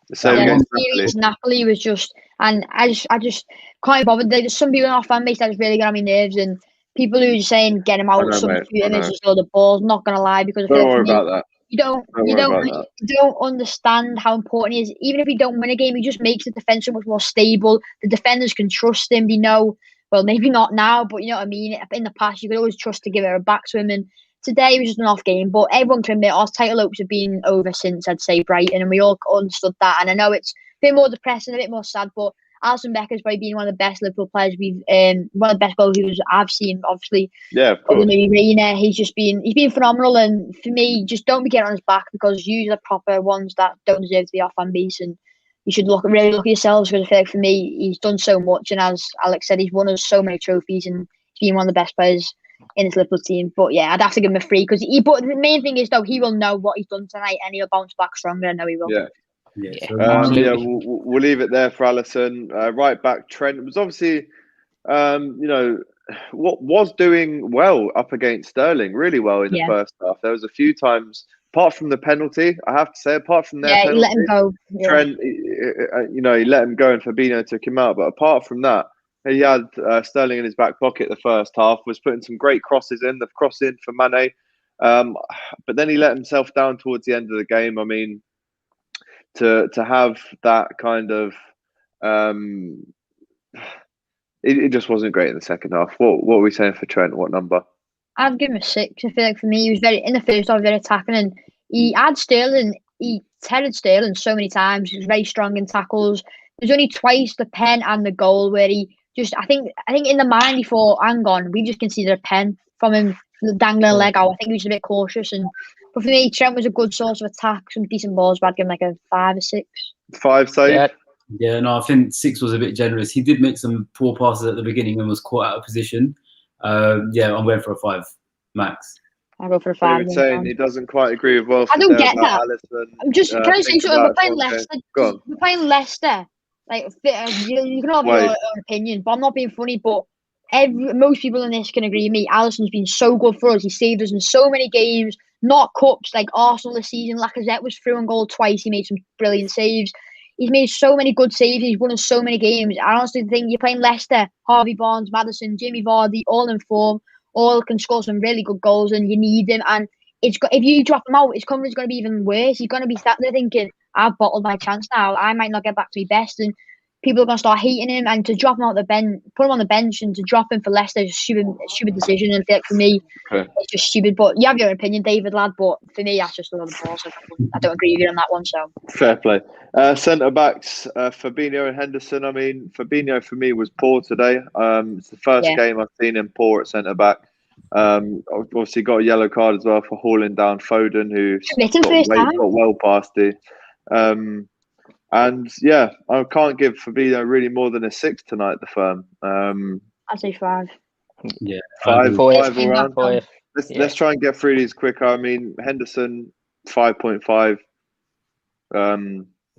The save Yeah, against series Napoli. Napoli was just, and I just can't be bothered. There's some people in our fan base that just really get on my nerves, and people who are saying get him I out, know, substitute mate. I him, know. it's just all the balls. Not gonna lie, because I feel Don't like worry for me, about that. you don't understand how important he is. Even if he don't win a game, he just makes the defense so much more stable. The defenders can trust him. They know, well, maybe not now, but you know what I mean. In the past, you could always trust to give it back to him. And today was just an off game. But everyone can admit our title hopes have been over since, I'd say, Brighton, and we all understood that. And I know it's a bit more depressing, a bit more sad, but Alisson Becker's probably been one of the best Liverpool players one of the best goalkeepers I've seen. Obviously, Yeah, of other course. than maybe Reina, he's been phenomenal. And for me, just don't be getting on his back, because you are the proper ones that don't deserve to be our fan base, and you should really look at yourselves, because I feel like for me, he's done so much, and as Alex said, he's won us so many trophies, and he's been one of the best players in this Liverpool team. But yeah, I'd have to give him a free, because but the main thing is though, he will know what he's done tonight, and he'll bounce back stronger. I know he will. Yeah. absolutely. We'll leave it there for Allison. Right back, Trent was obviously, what was doing well up against Sterling, really well in the first half. There was a few times, apart from the penalty, I have to say, apart from their penalty, he let him go. Trent, he let him go and Fabinho took him out. But apart from that, he had Sterling in his back pocket the first half, was putting some great crosses in, the cross in for Mane. But then he let himself down towards the end of the game. I mean, to have that kind of it just wasn't great in the second half. What were we saying for Trent? What number? I'd give him a 6. I feel like for me, he was in the first half, very attacking, and he had Sterling. He tethered Sterling so many times. He was very strong in tackles. There's only twice the pen and the goal where he just, I think in the mind he thought, hang on, we just considered a pen from him dangling a leg out. I think he was a bit cautious, but for me, Trent was a good source of attack, some decent balls, but I'd give him like a 5 or 6. 5, Saif? Yeah, no, I think 6 was a bit generous. He did make some poor passes at the beginning and was caught out of position. I'm going for a 5 max. I'll go for a 5. David saying he doesn't quite agree with Welford. I don't get that. Allison, I'm just can I say something? We're playing Leicester. We're playing Leicester. Like you can have your own opinion, but I'm not being funny. But most people in this can agree with me. Alisson's been so good for us. He saved us in so many games, not cups like Arsenal this season. Lacazette was through on goal twice. He made some brilliant saves. He's made so many good saves. He's won us so many games. I honestly think you're playing Leicester, Harvey Barnes, Maddison, Jamie Vardy, all in form, all can score some really good goals, and you need them. And if you drop him out, his coverage is going to be even worse. He's going to be sat there thinking, I've bottled my chance now. I might not get back to my best. And people are going to start hating him. And to drop him out the bench, put him on the bench, and to drop him for Leicester is a stupid decision. And for me, it's just stupid. But you have your opinion, David, lad. But for me, that's just another ball. So I don't agree with you on that one. So fair play. Centre backs, Fabinho and Henderson. I mean, Fabinho for me was poor today. It's the first game I've seen him poor at centre back. Obviously got a yellow card as well for hauling down Foden, who got well past it. And yeah, I can't give Fabinho really more than a 6 tonight. The firm. I'd say 5. Yeah, 5 all around. 5. Let's try and get through these quicker. I mean, Henderson 5.5.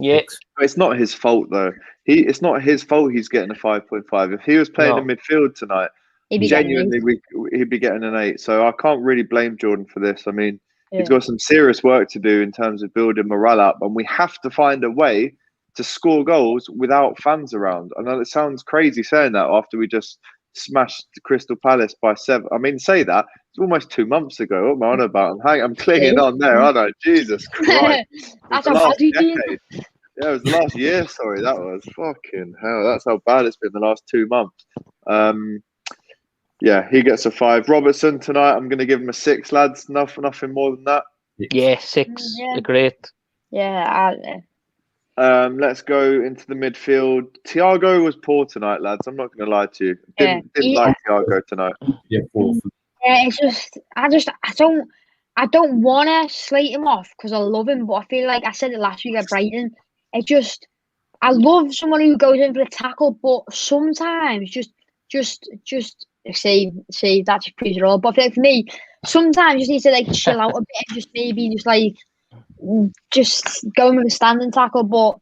It's not his fault though. It's not his fault he's getting a 5.5. If he was playing in midfield tonight, genuinely he'd be getting an 8. So I can't really blame Jordan for this. I mean, he's got some serious work to do in terms of building morale up, and we have to find a way to score goals without fans around. I know it sounds crazy saying that after we just smashed Crystal Palace by 7. I mean, say that. It's almost 2 months ago. What am I on about? I'm clinging on there, aren't I? Jesus Christ. That's the last decade. Yeah, it was the last year. Sorry, that was fucking hell. That's how bad it's been the last 2 months. Yeah, he gets a 5. Robertson tonight, I'm going to give him a 6, lads. Nothing more than that. Yeah, 6. Great. Yeah. Let's go into the midfield. Thiago was poor tonight, lads. I'm not going to lie to you. Didn't like Thiago tonight. Yeah, poor. Yeah, it's just I don't want to slate him off because I love him, but I feel like I said it last week at Brighton. I love someone who goes in for a tackle, but sometimes just say that just proves it all. But I feel like for me, sometimes you just need to like chill out a bit and just maybe just going with a standing tackle. But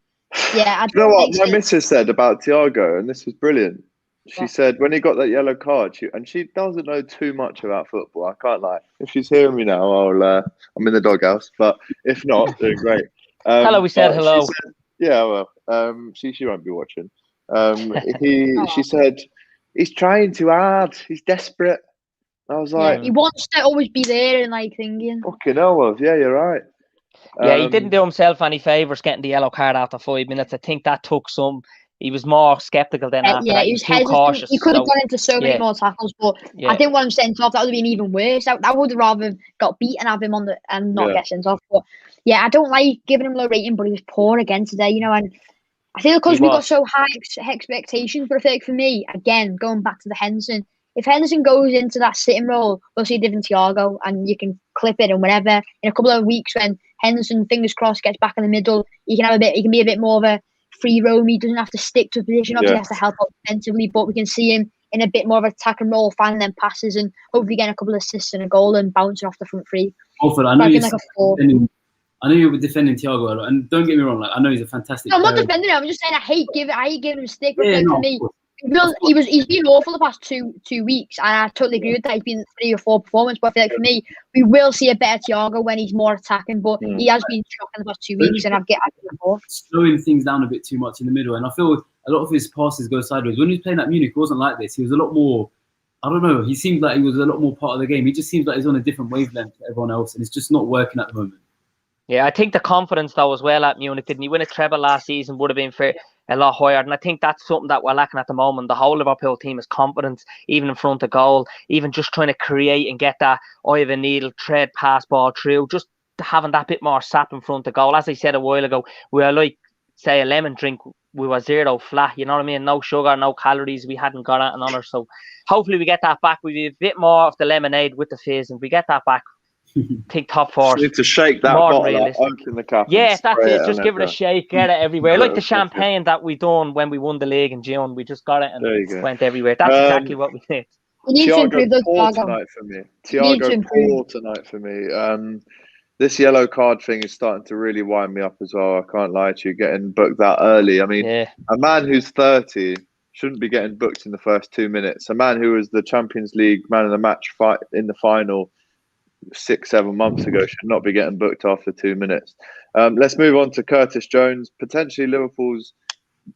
Yeah, I You know don't what like my it. missus said about Thiago, and this was brilliant. She What? said when he got that yellow card, she doesn't know too much about football. I can't lie. If she's hearing me now, I'm in the doghouse. But if not, doing great. Tell her we said But hello. She said, yeah, well, she won't be watching. She Oh. said he's trying too hard. He's desperate. I was Yeah, like, he wants to always be there and like thinking. fucking hell, Wolf. Yeah, you're right. Yeah, he didn't do himself any favours getting the yellow card after 5 minutes. I think that took some. He was more sceptical than after Yeah, that. he He was was too hesitant. cautious. He could have So, gone into so many yeah. more tackles, but yeah. I didn't want him sent off. That would have been even worse. I would have rather got beat and have him on the and not Yeah. get sent off. But yeah, I don't like giving him low rating, but he was poor again today, you know. And I feel because He we got was. so high expectations, but I feel like for me, again, going back to the Henderson, if Henderson goes into that sitting role, we'll see a different Thiago, and you can clip it and whatever. In a couple of weeks, when Henderson, fingers crossed, gets back in the middle, he can be a bit more of a free roam. He doesn't have to stick to a position. Obviously, he has to help out defensively, but we can see him in a bit more of an attack and roll, finding them passes, and hopefully getting a couple of assists and a goal and bouncing off the front three. Welford, I know Back you're in like a 4. defending Thiago a lot, and don't get me wrong. Like, I know he's a fantastic. No, I'm not player. defending him. I'm just saying I hate giving him a stick. But Yeah, like, no, for of me, course. he's been awful the past two weeks, and I totally agree with that. He's been 3 or 4 performances, but I feel like for me, we will see a better Thiago when he's more attacking. But he has been shocking the past 2 weeks, and I've given more. Slowing things down a bit too much in the middle, and I feel a lot of his passes go sideways. When he was playing at Munich, it wasn't like this. He was a lot more. I don't know. He seemed like he was a lot more part of the game. He just seems like he's on a different wavelength to everyone else, and it's just not working at the moment. Yeah, I think the confidence though as well at Munich, didn't he win a treble last season, would have been a lot higher. And I think that's something that we're lacking at the moment. The whole Liverpool team is confidence, even in front of goal, even just trying to create and get that eye of a needle, thread pass ball through, just having that bit more sap in front of goal. As I said a while ago, we are like, say, a lemon drink. We were 0 flat, you know what I mean? No sugar, no calories. We hadn't got anything on us. So hopefully we get that back. We be a bit more of the lemonade with the fizz, and we get that back. Think top 4. You need to shake that More bottle up, realistic. open the cap. Yeah, and that's spray it. on Just give it a everyone. shake, get it everywhere. Like the That's it. champagne that we done when we won the league in June. We just got it and There you it go. went everywhere. That's exactly what we did. We need to improve those poor Thiago. tonight for me. Need to Thiago improve. poor tonight for me. This yellow card thing is starting to really wind me up as well. I can't lie to you, getting booked that early. I mean, Yeah. a man who's 30 shouldn't be getting booked in the first 2 minutes. A man who was the Champions League man of the match fight in the final 6-7 months ago should not be getting booked after 2 minutes. Let's move on to Curtis Jones, potentially Liverpool's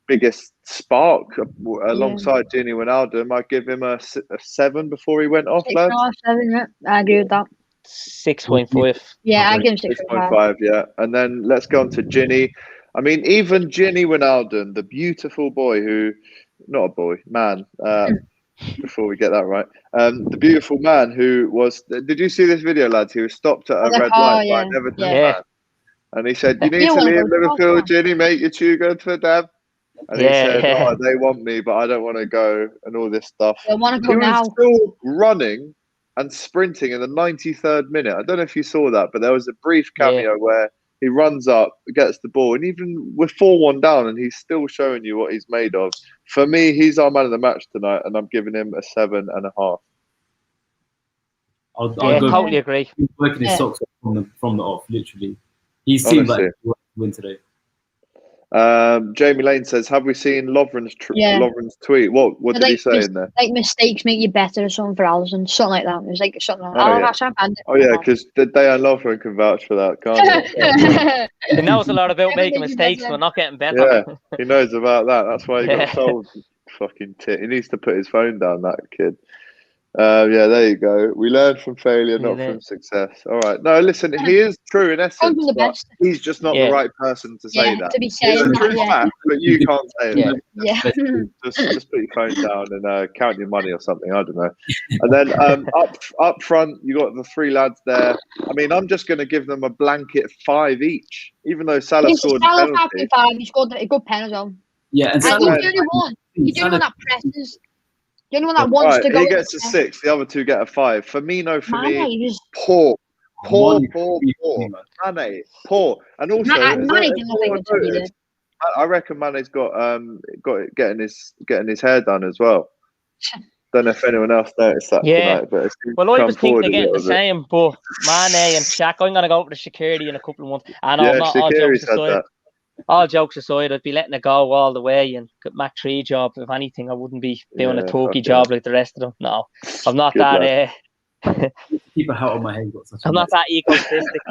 biggest spark alongside Gini Wijnaldum. I'd give him a 7 before he went off, lads. 6.5, 7, yeah. I agree with that. 6.5. Yeah, I give him 6.5. 6.5, yeah. And then let's go on to Ginny. I mean, even Gini Wijnaldum, the beautiful boy who, not a boy, man, before we get that right, the beautiful man who was, did you see this video, lads? He was stopped at a red light by an Everton fan. And he said, you need to leave Liverpool, Ginny, mate, you're too good for them. And he said, oh, they want me, but I don't want to go, and all this stuff. They want to go He now. was still running and sprinting in the 93rd minute. I don't know if you saw that, but there was a brief cameo where he runs up, gets the ball, and even with 4-1 down, and he's still showing you what he's made of. For me, he's our man of the match tonight, and I'm giving him a 7.5. I'll totally agree. He's working his socks off from the off, literally. He seemed like he wanted to win today. Jamie Lane says, have we seen Lovren's tweet? What did he say in there? Like, mistakes make you better or something for Allison. Something like that. It was like something like that. Oh, yeah, because Darren Lovren can vouch for that, can't he? He knows a lot about making mistakes, but not getting better. Yeah, he knows about that. That's why he got sold. Fucking tit. He needs to put his phone down, that kid. Yeah, there you go. We learn from failure, not from success. All right. No, listen, he is true in essence, but he's just not the right person to say that. To be saying it's a true fact, but you can't say it. Yeah. Just put your phone down and count your money or something. I don't know. And then up front, you got the 3 lads there. I mean, I'm just going to give them a blanket 5 each, even though Salah scored a penalty. 5. He scored a good pen as well. Yeah, and he's the only one. He's the only one that presses. The only one that wants to go. He gets a 6. The other 2 get a 5. Firmino, for me, was poor. Mane, poor. And also, I reckon Mane's got getting his hair done as well. Don't know if anyone else noticed that tonight. But well, I was thinking again the same, but Mane and Shaq, I'm going to go over to Shaqiri in a couple of months. And I'm not all jokes aside. all jokes aside, I'd be letting it go all the way and get Mac 3 job. If anything, I wouldn't be doing a Turkey job like the rest of them. No, I'm not Good that. Keep a hat on my head. Got such a I'm not that egotistic.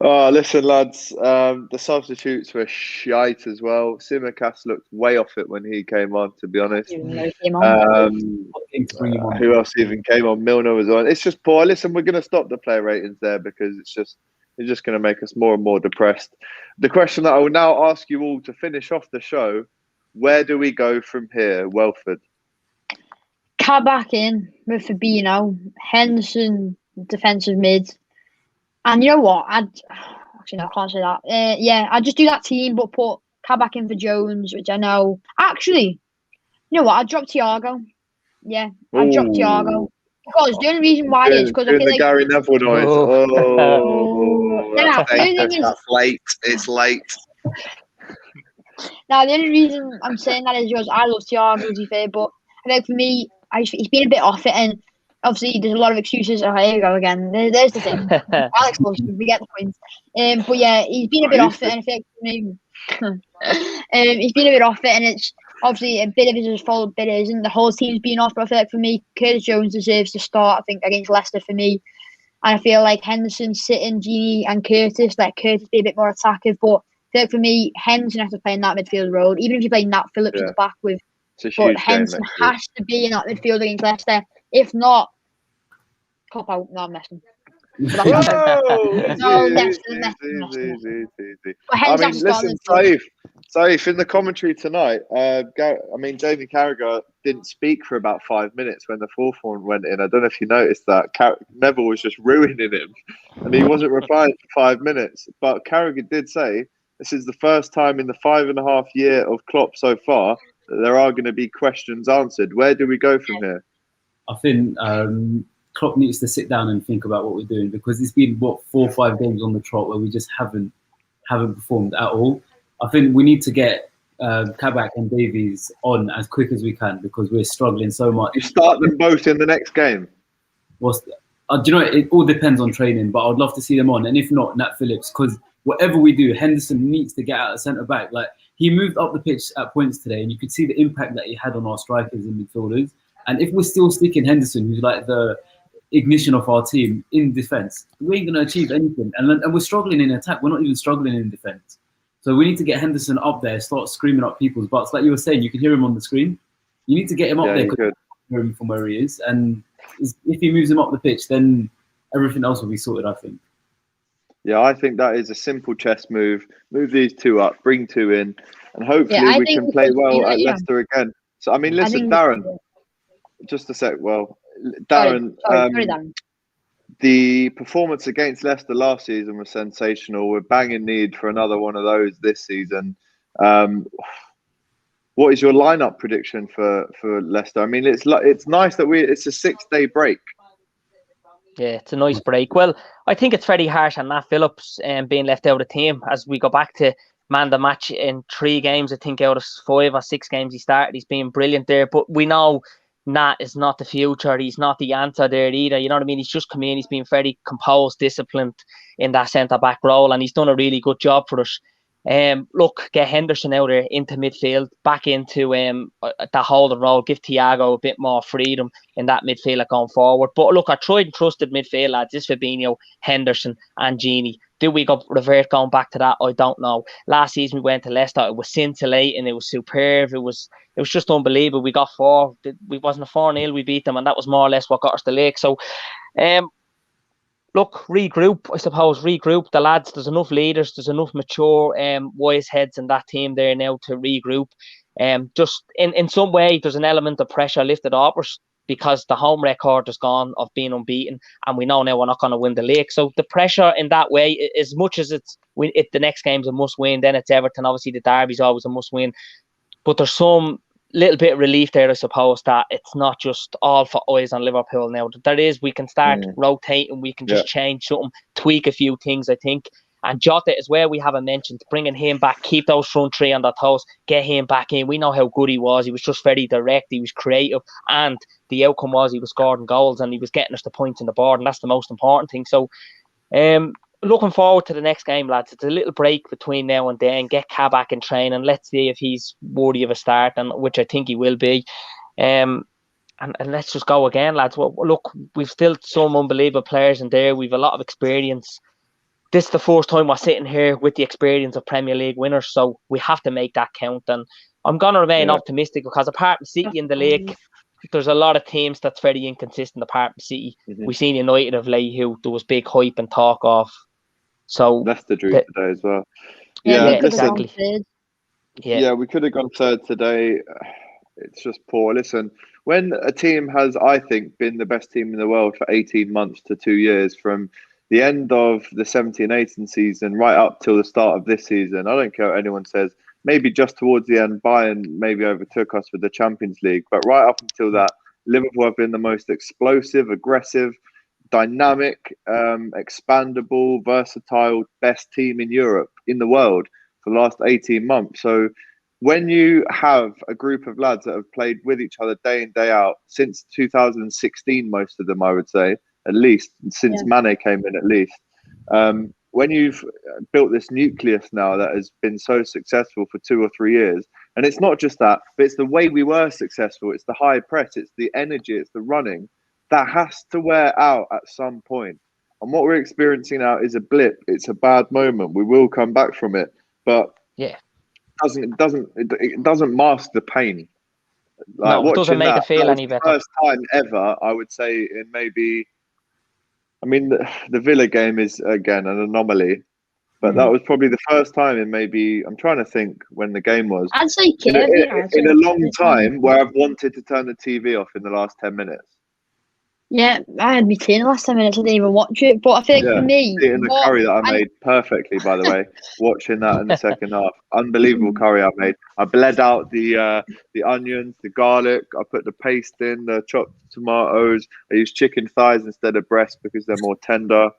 Oh, listen, lads. The substitutes were shite as well. Simicast looked way off it when he came on, to be honest. Who else even came on? Milner was on. It's just poor. Listen, we're going to stop the player ratings there because it's just going to make us more and more depressed. The question that I will now ask you all to finish off the show: where do we go from here, Welford? Kabak in with Fabinho, Henderson defensive mid, and you know what? I can't say that. I'd just do that team, but put Kabak in for Jones, which I know. Actually, you know what? I'd drop Thiago. Yeah, I'd drop Thiago. Because the only reason why is because I feel like Gary Neville noise. That's late. It's late. Now the only reason I'm saying that is because I love Thiago, to be fair, but I think for me, he's been a bit off it, and obviously there's a lot of excuses. Oh, here you go again. There's the thing. Alex loves him. We get the point. But yeah, he's been a bit off it, and I think for me, he's been a bit off it, and it's obviously a bit of his fault, a bit isn't. The whole team's been off, but I feel like for me, Curtis Jones deserves to start, I think, against Leicester for me. And I feel like Henderson, sitting, Gini and Curtis, let Curtis be a bit more attacking. But I feel like for me, Henderson has to play in that midfield role. Even if you play Nat Phillips at the back with, but Henderson has to be in that midfield against Leicester. If not, Kop out. No, I'm messing. Easy. I mean, listen, Saif, in the commentary tonight, Jamie Carragher didn't speak for about 5 minutes when the fourth one went in. I don't know if you noticed that. Neville was just ruining him, and he wasn't replying for 5 minutes. But Carragher did say this is the first time in the 5.5 year of Klopp so far that there are going to be questions answered. Where do we go from here? I think Klopp needs to sit down and think about what we're doing, because it's been 4 or 5 games on the trot where we just haven't performed at all. I think we need to get Kabak and Davies on as quick as we can, because we're struggling so much. You start them both in the next game. Do you know, it all depends on training, but I'd love to see them on. And if not, Nat Phillips, because whatever we do, Henderson needs to get out of centre back. Like, he moved up the pitch at points today, and you could see the impact that he had on our strikers and midfielders. And if we're still sticking Henderson, who's like the ignition of our team in defence, we ain't going to achieve anything. And we're struggling in attack. We're not even struggling in defence. So we need to get Henderson up there, start screaming up people's butts. Like you were saying, you can hear him on the screen. You need to get him up there, because you can hear him from where he is. And if he moves him up the pitch, then everything else will be sorted, I think. Yeah, I think that is a simple chess move. Move these two up, bring two in, and hopefully we can play well at Leicester again. So, I mean, listen, Darren, just a sec. Well, Darren, sorry, Darren. The performance against Leicester last season was sensational. We're banging need for another one of those this season. What is your lineup prediction for Leicester? I mean, it's nice that it's a 6-day break. Yeah, it's a nice break. Well, I think it's very harsh on Nat Phillips being left out of the team, as we go back to man the match in 3 games. I think out of 5 or 6 games he started, he's been brilliant there. But we know Nat is not the future. He's not the answer there either. You know what I mean? He's just come in. He's been very composed, disciplined in that centre-back role, and he's done a really good job for us. Look, get Henderson out there into midfield, back into that holding role, give Thiago a bit more freedom in that midfield going forward. But look, I tried and trusted midfield, lads. This Fabinho, Henderson and Gini. Do we revert going back to that? I don't know. Last season we went to Leicester. It was scintillating. It was superb. It was just unbelievable. We got 4. We wasn't a 4-0. We beat them, and that was more or less what got us the league. So, look, regroup. I suppose regroup the lads. There's enough leaders. There's enough mature, wise heads in that team there now to regroup. Just in some way, there's an element of pressure lifted off us, because the home record is gone of being unbeaten, and we know now we're not going to win the league. So the pressure in that way, as much as the next game's a must win, then it's Everton. Obviously, the derby's always a must win, but there's some little bit of relief there, I suppose, that it's not just all for eyes on Liverpool now. We can start rotating, we can just change something, tweak a few things, I think. And Jota as well, we haven't mentioned, bringing him back, keep those front 3 on their toes, get him back in. We know how good he was. He was just very direct, he was creative, and the outcome was he was scoring goals and he was getting us the points on the board, and that's the most important thing. So looking forward to the next game, lads. It's a little break between now and then. Get Ka back in training. Let's see if he's worthy of a start, and which I think he will be. And let's just go again, lads. Well, look, we've still some unbelievable players in there. We've a lot of experience. This is the first time we're sitting here with the experience of Premier League winners, so we have to make that count. And I'm going to remain optimistic because apart from City in the league, there's a lot of teams that's very inconsistent apart from City. We've seen United of late who there was big hype and talk of. So that's the dream today as well. Exactly. Yeah, we could have gone third today. It's just poor. Listen, when a team has, I think, been the best team in the world for 18 months to 2 years, from the end of the 17-18 season right up till the start of this season, I don't care what anyone says, maybe just towards the end, Bayern maybe overtook us with the Champions League. But right up until that, Liverpool have been the most explosive, aggressive, dynamic, expandable, versatile, best team in Europe, in the world for the last 18 months. So when you have a group of lads that have played with each other day in, day out, since 2016, most of them, I would say, at least, since Mane came in at least, when you've built this nucleus now that has been so successful for 2 or 3 years, and it's not just that, but it's the way we were successful, it's the high press, it's the energy, it's the running, that has to wear out at some point. And what we're experiencing now is a blip. It's a bad moment. We will come back from it, but it doesn't mask the pain. Like, no, it doesn't make it feel any better. First time ever, I would say, in maybe. I mean, the Villa game is again an anomaly, but that was probably the first time in maybe. I'm trying to think when the game was. I'd say in a long time where I've wanted to turn the TV off in the last 10 minutes. Yeah, I had me tea in the last 10 minutes. I didn't even watch it. But I think for me... Eating the curry that I made perfectly, by the way. Watching that in the second half. Unbelievable curry I made. I bled out the onions, the garlic. I put the paste in, the chopped tomatoes. I used chicken thighs instead of breast because they're more tender.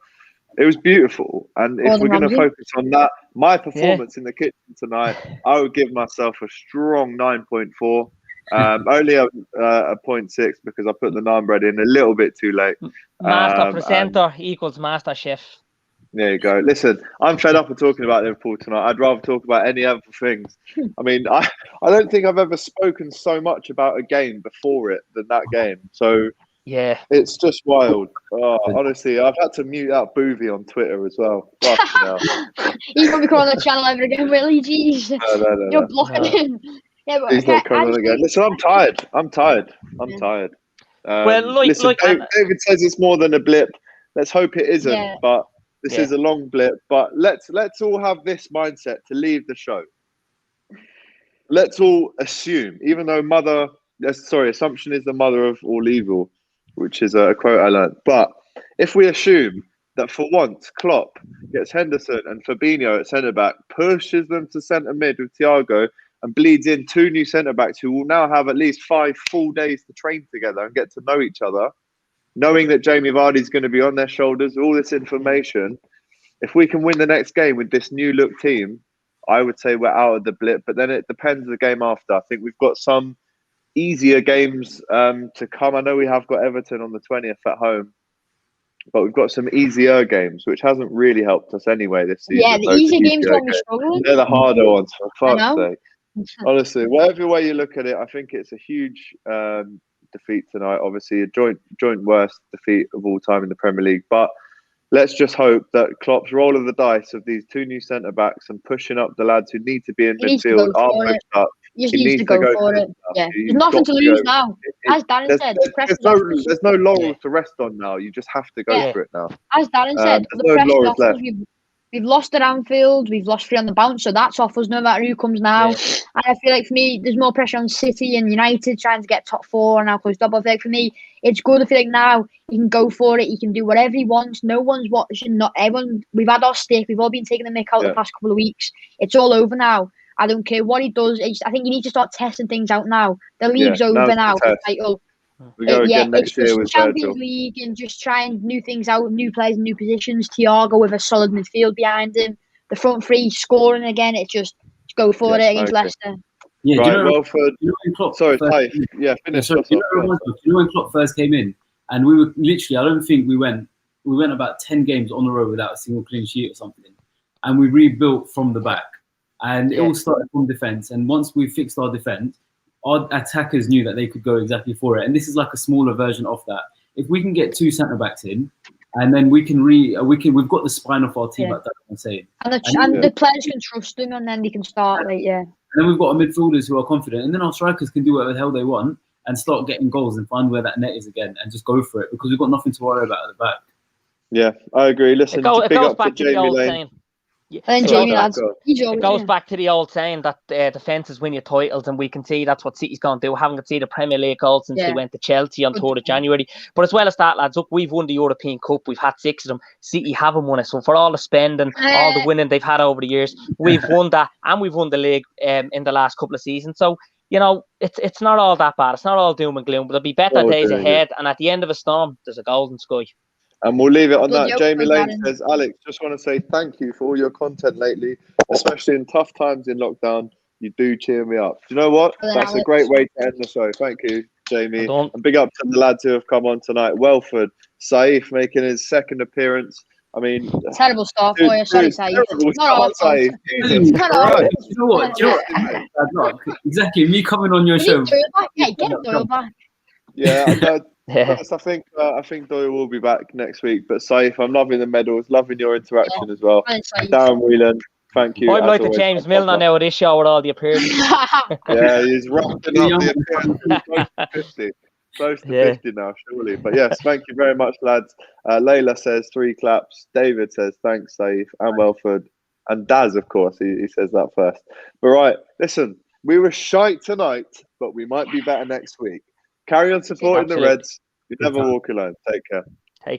It was beautiful. And if we're going to focus on that, my performance in the kitchen tonight, I would give myself a strong 9.4. Only a 0.6 because I put the naan bread in a little bit too late. Master presenter equals master chef. There you go. Listen, I'm fed up of talking about Liverpool tonight. I'd rather talk about any other things. I mean, I don't think I've ever spoken so much about a game before it than that game. So yeah, it's just wild. Oh, honestly, I've had to mute out Boovy on Twitter as well. He's going to be calling the channel ever again, will he? Jeez. No. You're blocking him. Yeah, but he's not coming on again. Listen, I'm tired. Well, listen, David says it's more than a blip. Let's hope it isn't. Yeah. But this is a long blip. But let's all have this mindset to leave the show. Let's all assume, even though assumption is the mother of all evil, which is a quote I learned. But if we assume that for once Klopp gets Henderson and Fabinho at centre back, pushes them to centre mid with Thiago, and bleeds in 2 new centre-backs who will now have at least 5 full days to train together and get to know each other, knowing that Jamie Vardy's going to be on their shoulders, all this information. If we can win the next game with this new-look team, I would say we're out of the blip. But then it depends the game after. I think we've got some easier games to come. I know we have got Everton on the 20th at home, but we've got some easier games, which hasn't really helped us anyway this season. Yeah, the easier games when we're struggling. They're the harder ones, for fuck's sake. Honestly, whatever way you look at it, I think it's a huge defeat tonight. Obviously, a joint worst defeat of all time in the Premier League. But let's just hope that Klopp's roll of the dice of these 2 new centre backs and pushing up the lads who need to be in midfield are pushed up. He needs to go for it. Yeah, there's nothing to lose now. As Darren said, there's no laurels to rest on now. You just have to go for it now. As Darren said, the pressure left. We've lost at Anfield, we've lost 3 on the bounce, so that's off us no matter who comes now. Yeah. And I feel like for me, there's more pressure on City and United trying to get top 4 and now close double. I feel like for me, it's good. I feel like now he can go for it, he can do whatever he wants. No one's watching, not everyone. We've had our stick, we've all been taking the mick out the past couple of weeks. It's all over now. I don't care what he does. I think you need to start testing things out now. The league's over now. We go again next year with Champions League and just trying new things out, new players, new positions. Thiago with a solid midfield behind him. The front 3 scoring again. It's just go for it against Leicester. Yeah, right, do you know, Welford. Sorry, finish. You know when Klopp first came in, and we were literally, I don't think we went we went about 10 games on the road without a single clean sheet or something, and we rebuilt from the back. And it all started from defence. And once we fixed our defence, our attackers knew that they could go exactly for it. And this is like a smaller version of that. If we can get 2 centre backs in, and then we've got the spine of our team, like that I'm saying. And the players can trust them, and then they can start, And then we've got our midfielders who are confident, and then our strikers can do whatever the hell they want and start getting goals and find where that net is again and just go for it, because we've got nothing to worry about at the back. Yeah, I agree. Listen, it goes big up back to the old Jamie Lane. saying. And Jamie, lads, it goes back to the old saying that defences win your titles, and we can see that's what City's going to do. Haven't conceded the Premier League goal since they went to Chelsea on 3rd of January. But as well as that, lads, look, we've won the European Cup. We've had 6 of them. City haven't won it. So for all the spending, all the winning they've had over the years, we've won that, and we've won the league in the last couple of seasons. So, you know, it's not all that bad. It's not all doom and gloom. But there'll be better days ahead. And at the end of a storm, there's a golden sky. And we'll leave it on that. Jamie Lane says, Alex, just want to say thank you for all your content lately, especially in tough times in lockdown. You do cheer me up. Do you know what? That's a great way to end the show. Thank you, Jamie. And big up to the lads who have come on tonight. Welford, Saif making his 2nd appearance. I mean, terrible start for you. Sorry, Saif. Not Saif. Jesus Christ. You know what? Exactly. Me coming on your show. Get Doyle back. Yeah, I think Doyle will be back next week. But Saif, I'm loving the medals, loving your interaction as well. Darren Whelan, thank you. I'm like the James Milner now at this show with all the appearances. Yeah, he's rocking up the appearances. Close to 50 now, surely. But yes, thank you very much, lads. Layla says 3 claps. David says thanks, Saif and Welford. And Daz, of course, he says that first. But right, listen, we were shite tonight, but we might be better next week. Carry on supporting the Reds. You never walk alone. Take care.